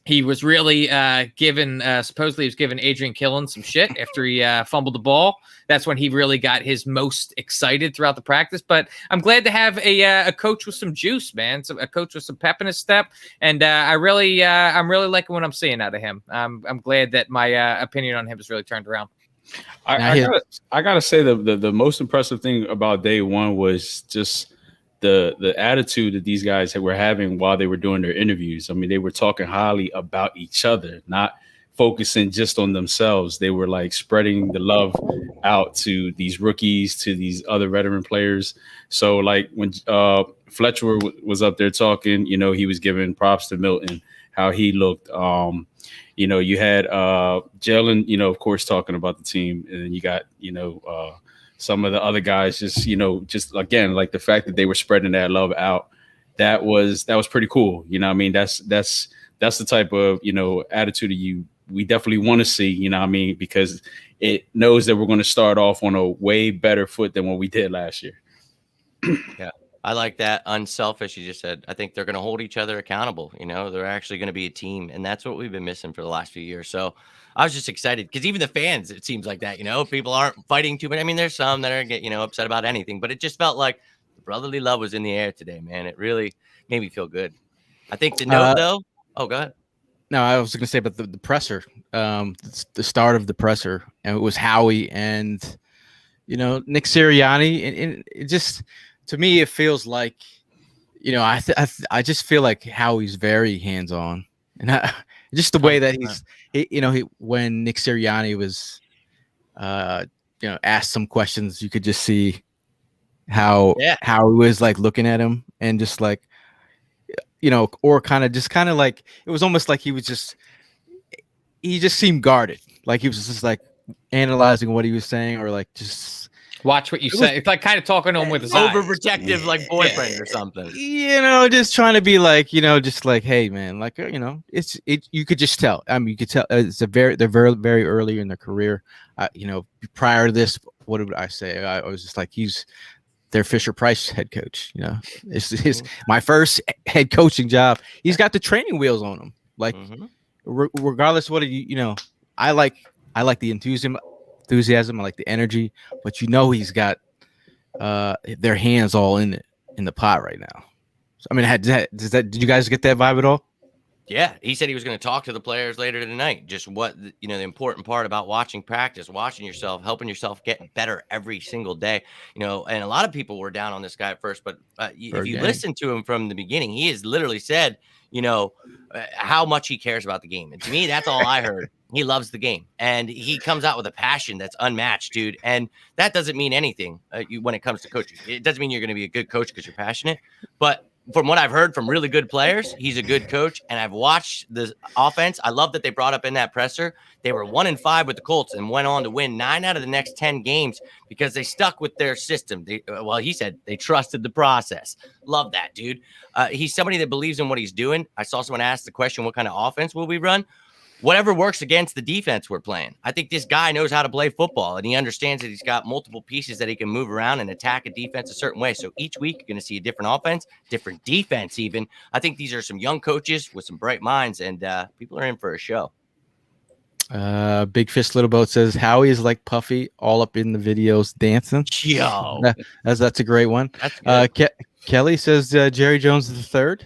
He was really supposedly he was giving Adrian Killen some shit after he fumbled the ball. That's when he really got his most excited throughout the practice. But I'm glad to have a coach with some juice, man. A coach with some pep in his step. And I'm really liking what I'm seeing out of him. I'm glad that my opinion on him has really turned around. I gotta say the most impressive thing about day one was just the attitude that these guys were having while they were doing their interviews. I mean, they were talking highly about each other, not focusing just on themselves. They were like spreading the love out to these rookies, to these other veteran players. So like when Fletcher was up there talking, he was giving props to Milton, how he looked. You had Jalen, of course, talking about the team, and then you got, some of the other guys just again, like the fact that they were spreading that love out, that was pretty cool. I mean, that's the type of, attitude we definitely want to see, because it knows that we're going to start off on a way better foot than what we did last year. Yeah. I like that. Unselfish, you just said. I think they're going to hold each other accountable. They're actually going to be a team. And that's what we've been missing for the last few years. So I was just excited because even the fans, it seems like that, people aren't fighting too much. I mean, there's some that are upset about anything, but it just felt like the brotherly love was in the air today, man. It really made me feel good. I think the note though. Oh, go ahead. No, I was going to say about the presser, the start of the presser, and it was Howie and, Nick Sirianni. And it just, to me, it feels like, I just feel like Howie's very hands-on, and just the way that when Nick Sirianni was, asked some questions, you could just see how he was like looking at him and just like, or kind of like it was almost like he just seemed guarded, like he was just like analyzing what he was saying, or like just. Watch what you say. It's like kind of talking to him with his overprotective, like boyfriend or something. Just trying to be like, just like, hey, man, like, it's you could just tell. I mean, you could tell they're very, very early in their career. Prior to this, what did I say? I was just like, he's their Fisher Price head coach. It's my first head coaching job. He's got the training wheels on him. Like, regardless what I like the enthusiasm, I like the energy, but he's got their hands all in the pot right now. So, I mean, did you guys get that vibe at all? Yeah, he said he was going to talk to the players later tonight. Just what the important part about watching practice, watching yourself, helping yourself get better every single day. And a lot of people were down on this guy at first, but if you listen to him from the beginning, he has literally said, how much he cares about the game. And to me, that's all I heard. He loves the game, and he comes out with a passion that's unmatched, dude. And that doesn't mean anything when it comes to coaching. It doesn't mean you're going to be a good coach because you're passionate, but from what I've heard from really good players, he's a good coach. And I've watched the offense. I love that they brought up in that presser. They were 1-5 with the Colts and went on to win 9 out of the next 10 games because they stuck with their system. He said they trusted the process. Love that, dude. He's somebody that believes in what he's doing. I saw someone ask the question, what kind of offense will we run? Whatever works against the defense we're playing. I think this guy knows how to play football, and he understands that he's got multiple pieces that he can move around and attack a defense a certain way. So each week, you're going to see a different offense, different defense even. I think these are some young coaches with some bright minds, and people are in for a show. Big Fish Little Boat says, Howie is like Puffy, all up in the videos dancing. Yo. That's a great one. Kelly says Jerry Jones III.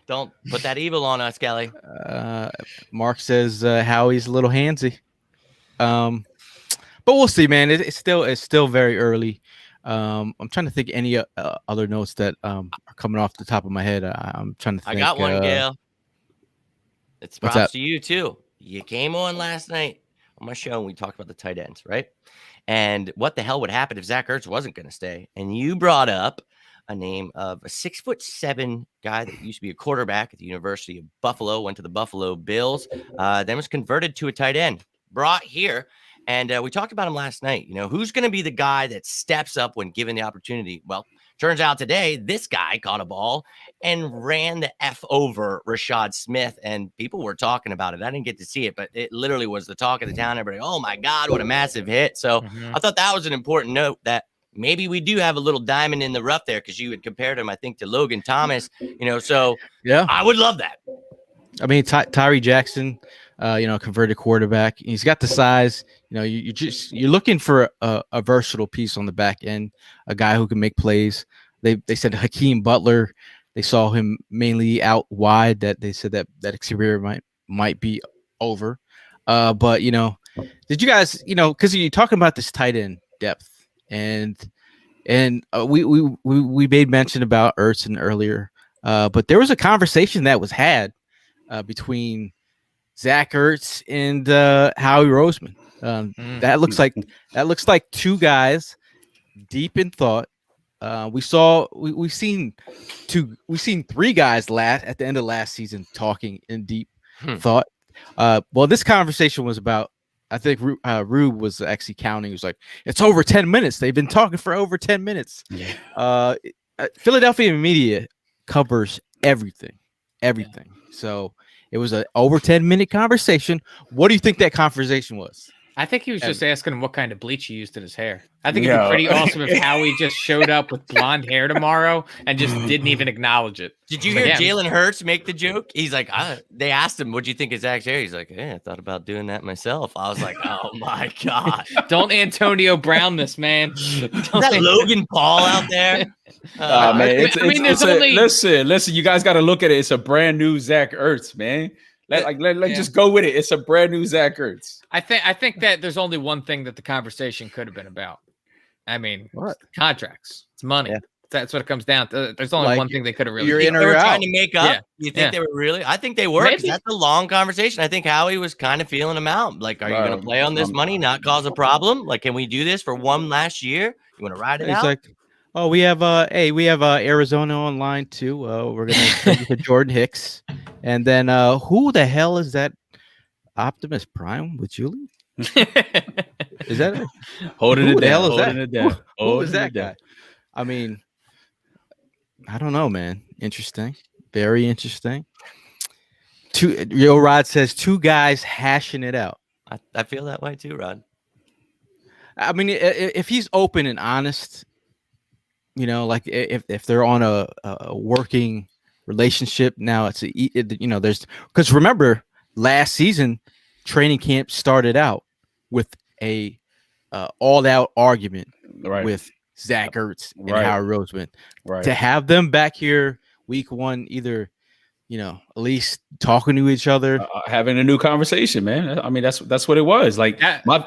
Don't put that evil on us, Kelly. Mark says Howie's a little handsy. But we'll see, man. It's still very early. I'm trying to think any other notes that are coming off the top of my head. I'm trying to think. I got one, Gail. It's props to you too. You came on last night on my show and we talked about the tight ends, right? And what the hell would happen if Zach Ertz wasn't going to stay? And you brought up a name of a 6'7" guy that used to be a quarterback at the University of Buffalo, went to the Buffalo Bills, then was converted to a tight end, brought here. And we talked about him last night. Who's going to be the guy that steps up when given the opportunity? Well, turns out today, this guy caught a ball and ran the F over Rashad Smith. And people were talking about it. I didn't get to see it, but it literally was the talk of the town. Everybody, oh my God, what a massive hit. So I thought that was an important note that maybe we do have a little diamond in the rough there because you had compared him, I think, to Logan Thomas, so yeah, I would love that. I mean, Tyree Jackson, converted quarterback. He's got the size. You're looking for a versatile piece on the back end, a guy who can make plays. They said Hakeem Butler. They saw him mainly out wide. That they said that career might be over. But did you guys, because you're talking about this tight end depth. And we made mention about Ertz earlier, but there was a conversation that was had between Zach Ertz and Howie Roseman. That looks like two guys deep in thought. We've seen three guys at the end of last season talking in deep thought. Well, this conversation was about. I think Rube was actually counting. He was like, it's over 10 minutes. They've been talking for over 10 minutes. Yeah. Philadelphia media covers everything. Yeah. So it was an over 10-minute conversation. What do you think that conversation was? I think he was just asking him what kind of bleach he used in his hair. I think it'd be pretty awesome if Howie just showed up with blonde hair tomorrow and just didn't even acknowledge it. Did you hear Jalen Hurts make the joke? He's like, they asked him, what'd you think of Zach's hair? He's like, I thought about doing that myself. I was like, oh my God. Don't Antonio Brown this, man. Is that Logan Paul out there? Man, listen, you guys got to look at it. It's a brand new Zach Ertz, man. Let's just go with it. It's a brand new Zach Ertz. I think that there's only one thing that the conversation could have been about. I mean, contracts. It's money. Yeah. That's what it comes down to. There's only one thing they could have really. They were trying to make up. Yeah. You think they were really? I think they were. That's a long conversation. I think Howie was kind of feeling them out. Like, are you going to play on this money, not cause a problem? Like, can we do this for one last year? You want to ride it out? Like, oh, we have Arizona online too. We're gonna trade for Jordan Hicks, and then who the hell is that Optimus Prime with Julie? Is that holding it down? Who is that guy? I mean, I don't know, man. Interesting, very interesting. Rod says two guys hashing it out. I feel that way too, Rod. I mean, if he's open and honest. Like if they're on a working relationship now, there's because remember last season, training camp started out with a all-out argument Right. with Zach Ertz and Right. Howard Roseman. Right. To have them back here week one, either at least talking to each other. Having a new conversation, man. I mean, that's what it was. Like my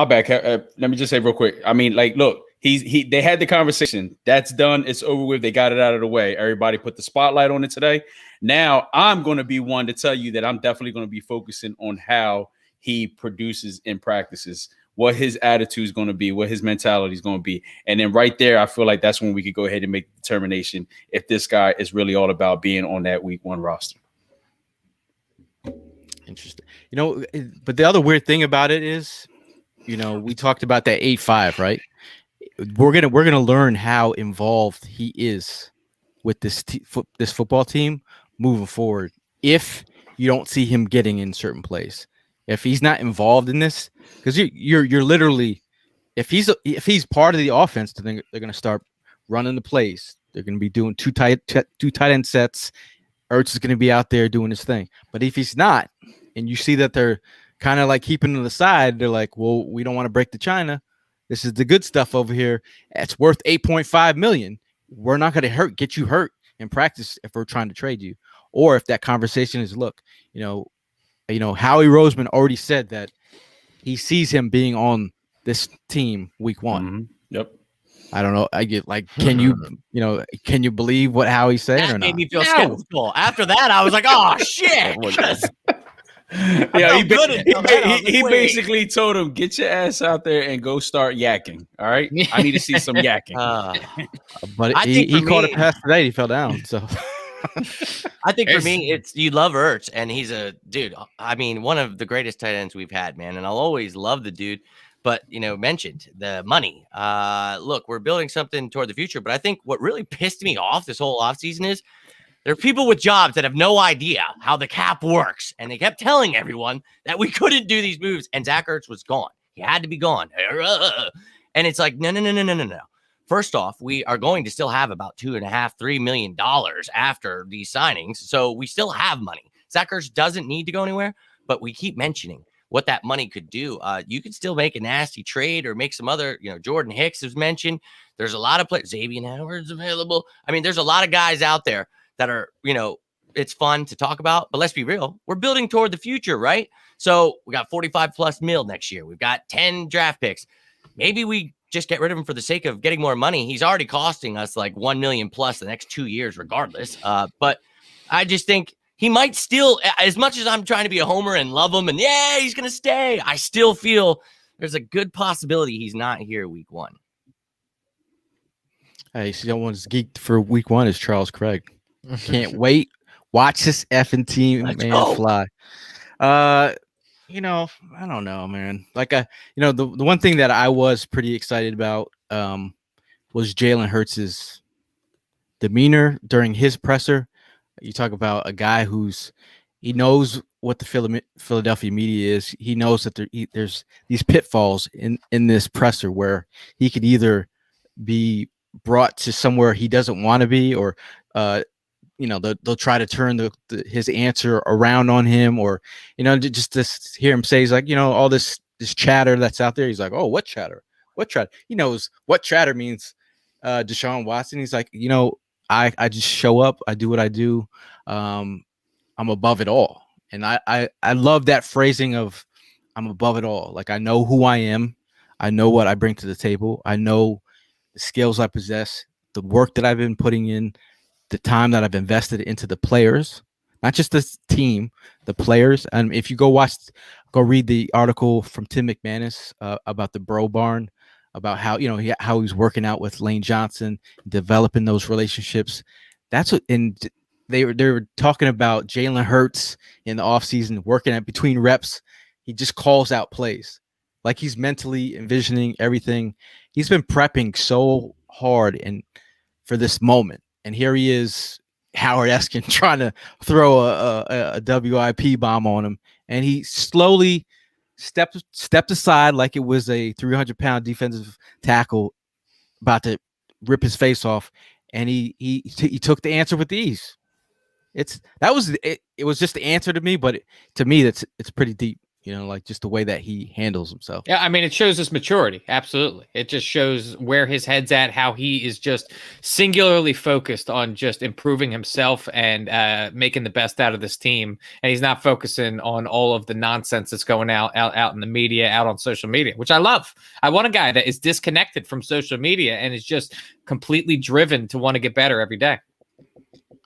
bad. Let me just say real quick. I mean, like, look, they had the conversation. That's done. It's over with. They got it out of the way. Everybody put the spotlight on it today. Now I'm going to be one to tell you that I'm definitely going to be focusing on how he produces in practices, what his attitude is going to be, what his mentality is going to be. And then right there, I feel like that's when we could go ahead and make the determination if this guy is really all about being on that week one roster. Interesting. But the other weird thing about it is, we talked about that 8-5, right? We're gonna learn how involved he is with this football team moving forward. If you don't see him getting in certain plays, if he's not involved in this, because you're literally, if he's part of the offense, then they're gonna start running the plays. They're gonna be doing two tight end sets. Ertz is gonna be out there doing his thing. But if he's not, and you see that they're kind of like keeping to the side, they're like, well, we don't want to break the China. This is the good stuff over here. It's worth $8.5 million. We're not going to get you hurt in practice if we're trying to trade you. Or if that conversation is, look, Howie Roseman already said that he sees him being on this team week one. Mm-hmm. Yep. I don't know. I get like, can you believe what Howie's saying or not? That made me feel skeptical. After that, I was like, oh shit. Yeah, he basically told him, get your ass out there and go start yakking. All right, I need to see some yakking. But he caught a pass today. He fell down. So I think for me, it's you love Ertz, and he's a dude. I mean, one of the greatest tight ends we've had, man. And I'll always love the dude. But mentioned the money. Look, we're building something toward the future. But I think what really pissed me off this whole offseason is there are people with jobs that have no idea how the cap works. And they kept telling everyone that we couldn't do these moves. And Zach Ertz was gone. He had to be gone. And it's like, no. First off, we are going to still have about $2.5–3 million after these signings. So we still have money. Zach Ertz doesn't need to go anywhere, but we keep mentioning what that money could do. You could still make a nasty trade or make some other, Jordan Hicks was mentioned. There's a lot of players. Xavier Howard's available. I mean, there's a lot of guys out there that are, it's fun to talk about, but let's be real. We're building toward the future, right? So we got 45+ mil next year. We've got 10 draft picks. Maybe we just get rid of him for the sake of getting more money. He's already costing us like $1 million plus the next 2 years, regardless. But I just think he might still, as much as I'm trying to be a homer and love him and yeah, he's going to stay, I still feel there's a good possibility he's not here week one. Hey, someone's geeked for week one is Charles Craig. Can't wait. Watch this effing team, fly. I don't know, man. Like, the one thing that I was pretty excited about was Jalen Hurts' demeanor during his presser. You talk about a guy he knows what the Philadelphia media is. He knows that there's these pitfalls in this presser where he could either be brought to somewhere he doesn't want to be, or they'll try to turn his answer around on him, or just to hear him say, he's like, all this chatter that's out there. He's like, oh, what chatter? He knows what chatter means. Deshaun Watson. He's like, I just show up. I do what I do. I'm above it all, and I love that phrasing of I'm above it all. Like, I know who I am. I know what I bring to the table. I know the skills I possess, the work that I've been putting in, the time that I've invested into the players, not just this team, the players. And if you go read the article from Tim McManus about the Bro Barn, about how, how he's working out with Lane Johnson, developing those relationships. That's what, and they were talking about Jalen Hurts in the offseason, working at between reps. He just calls out plays. Like, he's mentally envisioning everything. He's been prepping so hard and for this moment. And here he is, Howard Eskin, trying to throw a WIP bomb on him. And he slowly stepped aside like it was a 300-pound defensive tackle about to rip his face off. And he took the answer with ease. It was just the answer to me, but to me, it's pretty deep. Like just the way that he handles himself. Yeah, I mean, it shows his maturity. Absolutely. It just shows where his head's at, how he is just singularly focused on just improving himself and making the best out of this team. And he's not focusing on all of the nonsense that's going out in the media, out on social media, which I love. I want a guy that is disconnected from social media and is just completely driven to want to get better every day.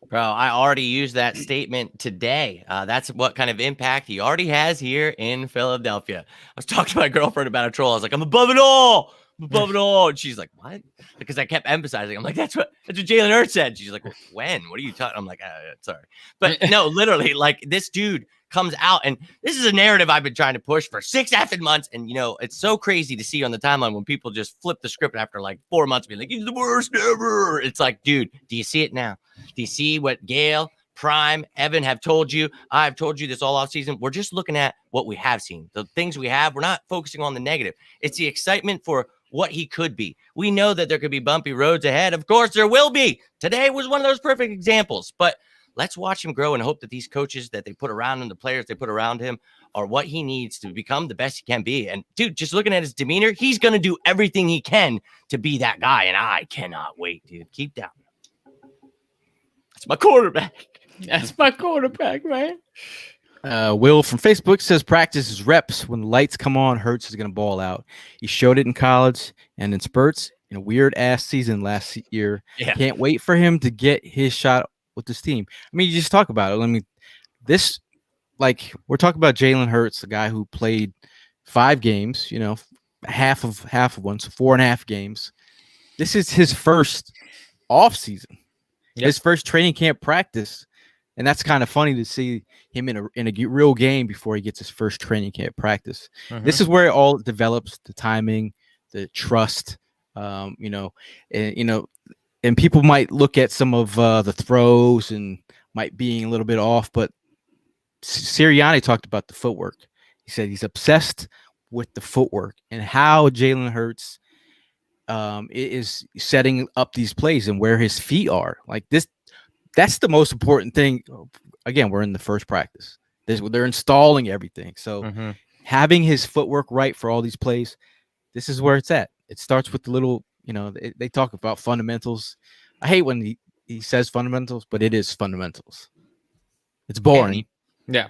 Bro, I already used that statement today. That's what kind of impact he already has here in Philadelphia. I was talking to my girlfriend about a troll. I was like, I'm above it all. I'm above it all. And she's like, what? Because I kept emphasizing. I'm like, that's what Jalen Hurts said. She's like, well, when? What are you talking? I'm like, sorry. But no, literally, like this dude comes out, and this is a narrative I've been trying to push for 6 effing months. And, it's so crazy to see on the timeline when people just flip the script after like 4 months, being like, he's the worst ever. It's like, dude, do you see it now? Do you see what Gail, Prime, Evan have told you? I've told you this all off season. We're just looking at what we have seen, the things we have. We're not focusing on the negative. It's the excitement for what he could be. We know that there could be bumpy roads ahead. Of course, there will be. Today was one of those perfect examples, but let's watch him grow and hope that these coaches that they put around him, the players they put around him, are what he needs to become the best he can be. And dude, just looking at his demeanor, he's going to do everything he can to be that guy. And I cannot wait, dude. Keep down. That's my quarterback. That's my quarterback, man. Will from Facebook says practice is reps. When the lights come on, Hurts is going to ball out. He showed it in college and in spurts in a weird ass season last year. Yeah. Can't wait for him to get his shot with this team. I mean, you just talk about it. I mean, we're talking about Jalen Hurts, the guy who played 5 games, half of one, so 4.5 games. This is his first off season, his first training camp practice. And that's kind of funny to see him in a real game before he gets his first training camp practice. Mm-hmm. This is where it all develops: the timing, the trust, and people might look at some of the throws and might be a little bit off, but Sirianni talked about the footwork. He said he's obsessed with the footwork and how Jalen Hurts is setting up these plays and where his feet are. Like this. That's the most important thing. Again, we're in the first practice. They're installing everything. So having his footwork right for all these plays, this is where it's at. It starts with the little, they talk about fundamentals. I hate when he says fundamentals, but it is fundamentals. It's boring. Yeah.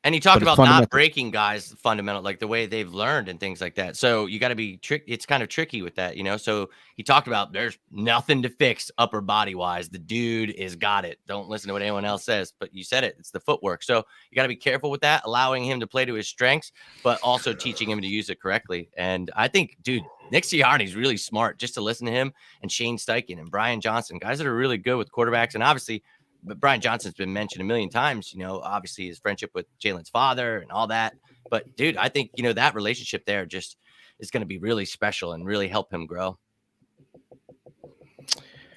And he talked about not breaking guys fundamental, like the way they've learned and things like that. So you got to be it's kind of tricky with that, So he talked about there's nothing to fix upper body wise. The dude is got it. Don't listen to what anyone else says, but you said it. It's the footwork. So you got to be careful with that, allowing him to play to his strengths, but also teaching him to use it correctly. And I think, dude, Nick Sirianni's really smart just to listen to him and Shane Steichen and Brian Johnson, guys that are really good with quarterbacks. And obviously, but Brian Johnson's been mentioned a million times, obviously his friendship with Jalen's father and all that. But, dude, I think, that relationship there just is going to be really special and really help him grow.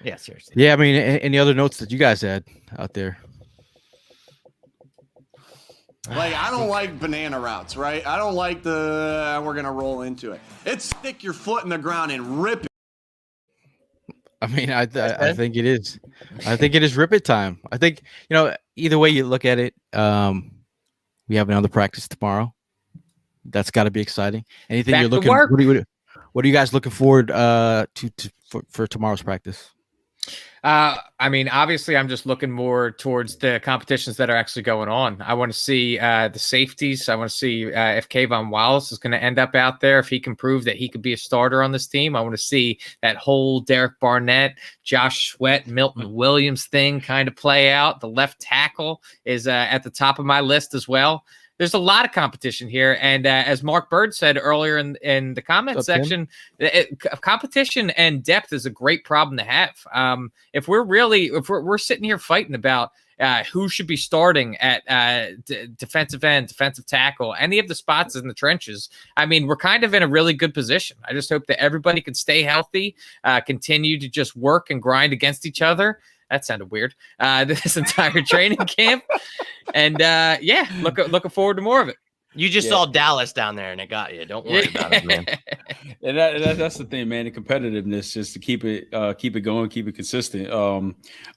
Yeah, seriously. Yeah, I mean, any other notes that you guys had out there? Like, I don't like banana routes, right? I don't like we're going to roll into it. It's stick your foot in the ground and rip it. I mean, I think it is. I think it is rip it time. I think, either way you look at it, we have another practice tomorrow. That's got to be exciting. Anything Back you're looking for? What are you guys looking forward for tomorrow's practice? I mean, obviously, I'm just looking more towards the competitions that are actually going on. I want to see the safeties. I want to see if Kayvon Wallace is going to end up out there, if he can prove that he could be a starter on this team. I want to see that whole Derek Barnett, Josh Sweat, Milton Williams thing kind of play out. The left tackle is at the top of my list as well. There's a lot of competition here. And as Mark Bird said earlier in the comment section, competition and depth is a great problem to have. If we're sitting here fighting about who should be starting at defensive end, defensive tackle, any of the spots in the trenches, I mean, we're kind of in a really good position. I just hope that everybody can stay healthy, continue to just work and grind against each other. That sounded weird. This entire training camp. And looking forward to more of it. You just saw Dallas down there and it got you. Don't worry about it, man. And that's the thing, man. The competitiveness, just to keep it going, keep it consistent.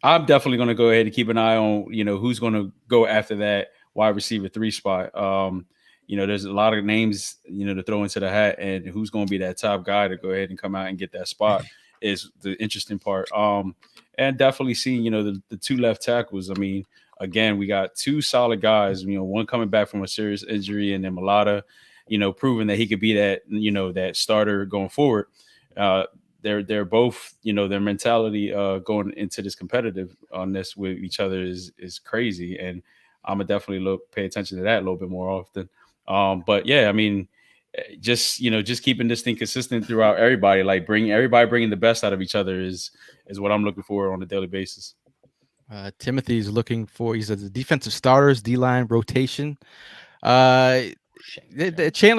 I'm definitely going to go ahead and keep an eye on, who's going to go after that wide receiver 3 spot. There's a lot of names, to throw into the hat, and who's going to be that top guy to go ahead and come out and get that spot is the interesting part. And definitely seeing, the 2 left tackles. I mean, again, we got 2 solid guys, one coming back from a serious injury, and then Mulata, proving that he could be that, that starter going forward. They're both, their mentality going into this competitive on this with each other is crazy. And I'm gonna definitely pay attention to that a little bit more often. But yeah, I mean, just keeping this thing consistent throughout everybody, like bringing the best out of each other is what I'm looking for on a daily basis. Timothy's looking for, he's the defensive starters, D-line rotation. Chandler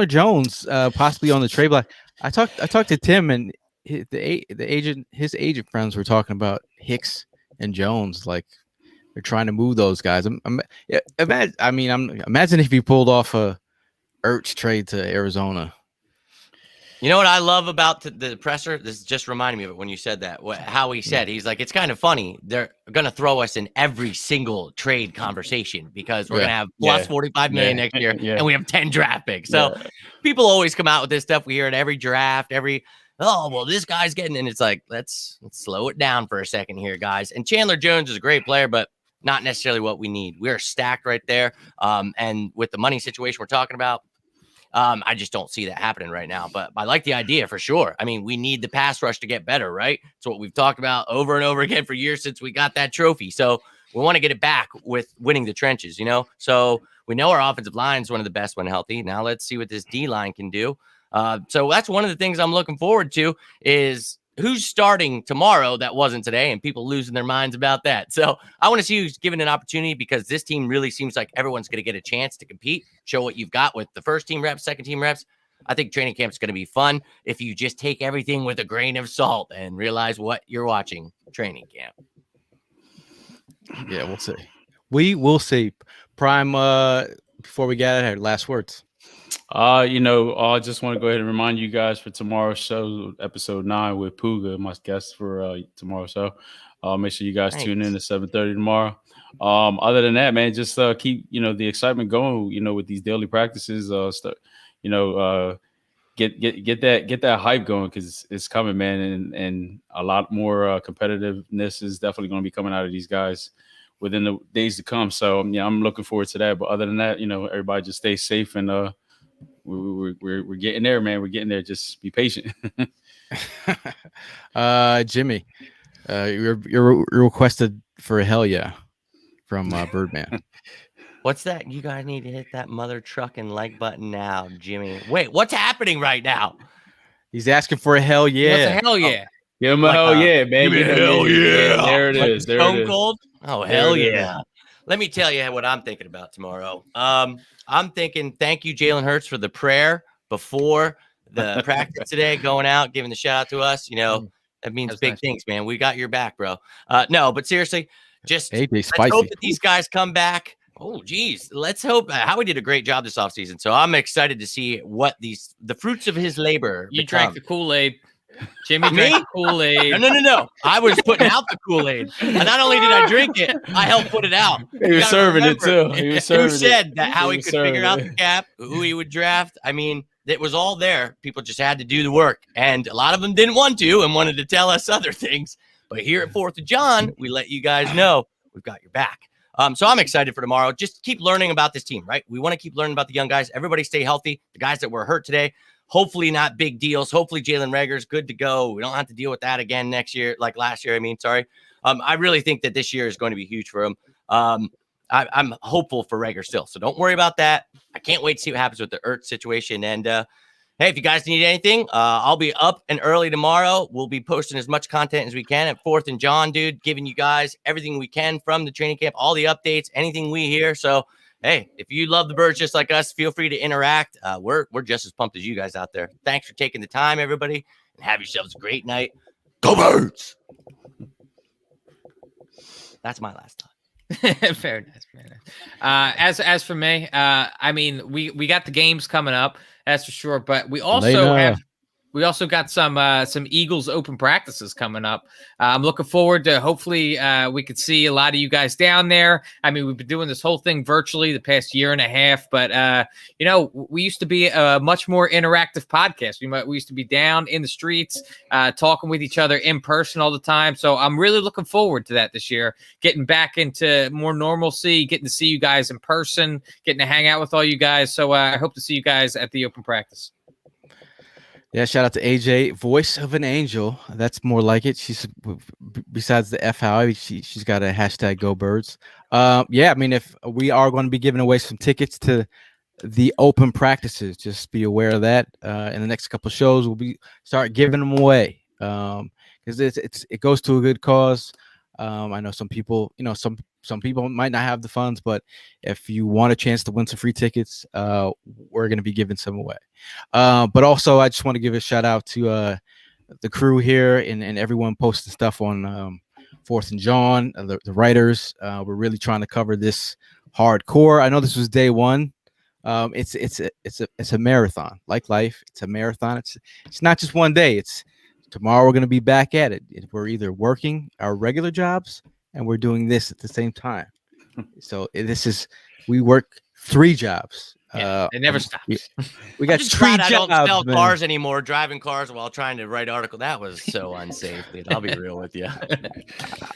Jones possibly on the trade block. I talked to Tim, and his agent friends were talking about Hicks and Jones, like they're trying to move those guys. Imagine if he pulled off a Ertz trade to Arizona. You know what I love about the presser? This just reminded me of it when you said that. How he said, he's like, it's kind of funny. They're going to throw us in every single trade conversation because we're going to have plus 45 million next year, and we have 10 draft picks. So people always come out with this stuff. We hear it every draft, this guy's getting, and it's like, let's slow it down for a second here, guys. And Chandler Jones is a great player, but not necessarily what we need. We're stacked right there. And with the money situation we're talking about, I just don't see that happening right now, but I like the idea for sure. I mean, we need the pass rush to get better, right? It's what we've talked about over and over again for years since we got that trophy. So we want to get it back with winning the trenches, So we know our offensive line is one of the best when healthy. Now let's see what this D-line can do. So that's one of the things I'm looking forward to is who's starting tomorrow that wasn't today, and people losing their minds about that. So I want to see who's given an opportunity, because this team really seems like everyone's going to get a chance to compete, show what you've got with the first team reps, second team reps. I think training camp is going to be fun if you just take everything with a grain of salt and realize what you're watching. Training camp. Yeah, we'll see. We will see. Prime, before we get out of here, last words. I just want to go ahead and remind you guys for tomorrow's show, episode 9 with Puga, my guest for tomorrow's show. Make sure you guys tune in at 7:30 tomorrow. Other than that, man, just keep the excitement going. With these daily practices, get that hype going, because it's coming, man, and a lot more competitiveness is definitely going to be coming out of these guys within the days to come. So I'm looking forward to that. But other than that, everybody just stay safe, and we're getting there, man. We're getting there. Just be patient. Jimmy, you're requested for a hell yeah from Birdman. What's that? You guys need to hit that mother trucking like button now, Jimmy. Wait, what's happening right now? He's asking for a hell yeah. What's a hell yeah? Give him a hell yeah, man. Give me a hell yeah. There it is. There it is. Cold? Oh, hell yeah. Let me tell you what I'm thinking about tomorrow. I'm thinking, thank you, Jalen Hurts, for the prayer before the practice today, going out, giving the shout out to us. That means big things, man. We got your back, bro. No, but seriously, just let's hope that these guys come back. Oh, geez. Let's hope. Howie did a great job this offseason. So I'm excited to see what the fruits of his labor You become. drank the Kool-Aid. Jimmy drank the Kool-Aid. No. I was putting out the Kool-Aid. And not only did I drink it, I helped put it out. He was serving it too. Who said that Howie could figure out the cap, who he would draft? I mean, it was all there. People just had to do the work. And a lot of them didn't want to and wanted to tell us other things. But here at 4th of Jawn, we let you guys know we've got your back. So I'm excited for tomorrow. Just keep learning about this team, right? We want to keep learning about the young guys. Everybody stay healthy. The guys that were hurt today, hopefully not big deals. Hopefully Jalen Reagor's good to go. We don't have to deal with that again next year, like last year. I really think that this year is going to be huge for him. I'm hopeful for Reagor still. So don't worry about that. I can't wait to see what happens with the Ertz situation. And hey, if you guys need anything, I'll be up and early tomorrow. We'll be posting as much content as we can at 4th and Jawn, dude, giving you guys everything we can from the training camp, all the updates, anything we hear. So, hey, if you love the Birds just like us, feel free to interact. We're just as pumped as you guys out there. Thanks for taking the time, everybody, and have yourselves a great night. Go Birds! That's my last thought. Fair enough. As for me, I mean, we got the games coming up, that's for sure. But we also got some Eagles open practices coming up. I'm looking forward to hopefully we could see a lot of you guys down there. I mean, we've been doing this whole thing virtually the past year and a half, but we used to be a much more interactive podcast. We used to be down in the streets talking with each other in person all the time. So I'm really looking forward to that this year, getting back into more normalcy, getting to see you guys in person, getting to hang out with all you guys. So I hope to see you guys at the open practice. Yeah, shout out to AJ, voice of an angel. That's more like it. She's besides the F Howie, she's got a hashtag Go Birds. Yeah, I mean, if we are going to be giving away some tickets to the open practices, just be aware of that. In the next couple of shows, we'll be start giving them away because it goes to a good cause. I know some people, some people might not have the funds, but if you want a chance to win some free tickets, we're going to be giving some away. But also, I just want to give a shout out to the crew here and everyone posting stuff on 4th and Jawn, the writers. We're really trying to cover this hardcore. I know this was day one. It's a marathon, like life. It's a marathon. It's not just one day. It's tomorrow. We're going to be back at it. We're either working our regular jobs and we're doing this at the same time. So we work 3 jobs. It never stops. We got 3 jobs. I don't sell cars anymore, driving cars while trying to write article. That was so unsafe, dude. I'll be real with you.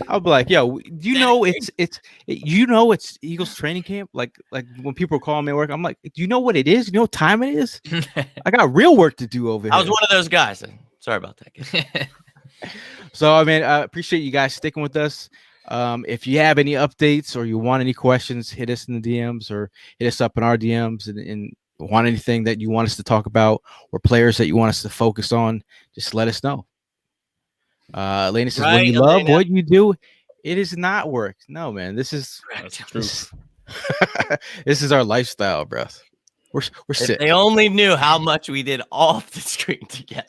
I'll be like, yo, do you know it's Eagles training camp? Like when people call me at work, I'm like, do you know what it is? You know what time it is? I got real work to do over here. I was one of those guys. Sorry about that. So, I mean, I appreciate you guys sticking with us. If you have any updates or you want any questions, hit us in the DMs or hit us up in our DMs and want anything that you want us to talk about or players that you want us to focus on, just let us know. Elena says, when you love what you do, it is not work. No, man, this is this is our lifestyle, bro. We're sick. If they only knew how much we did off the screen together.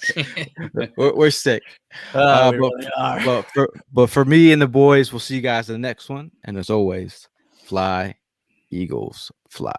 we're sick. We really are. But for me and the boys, we'll see you guys in the next one. And as always, fly, Eagles, fly.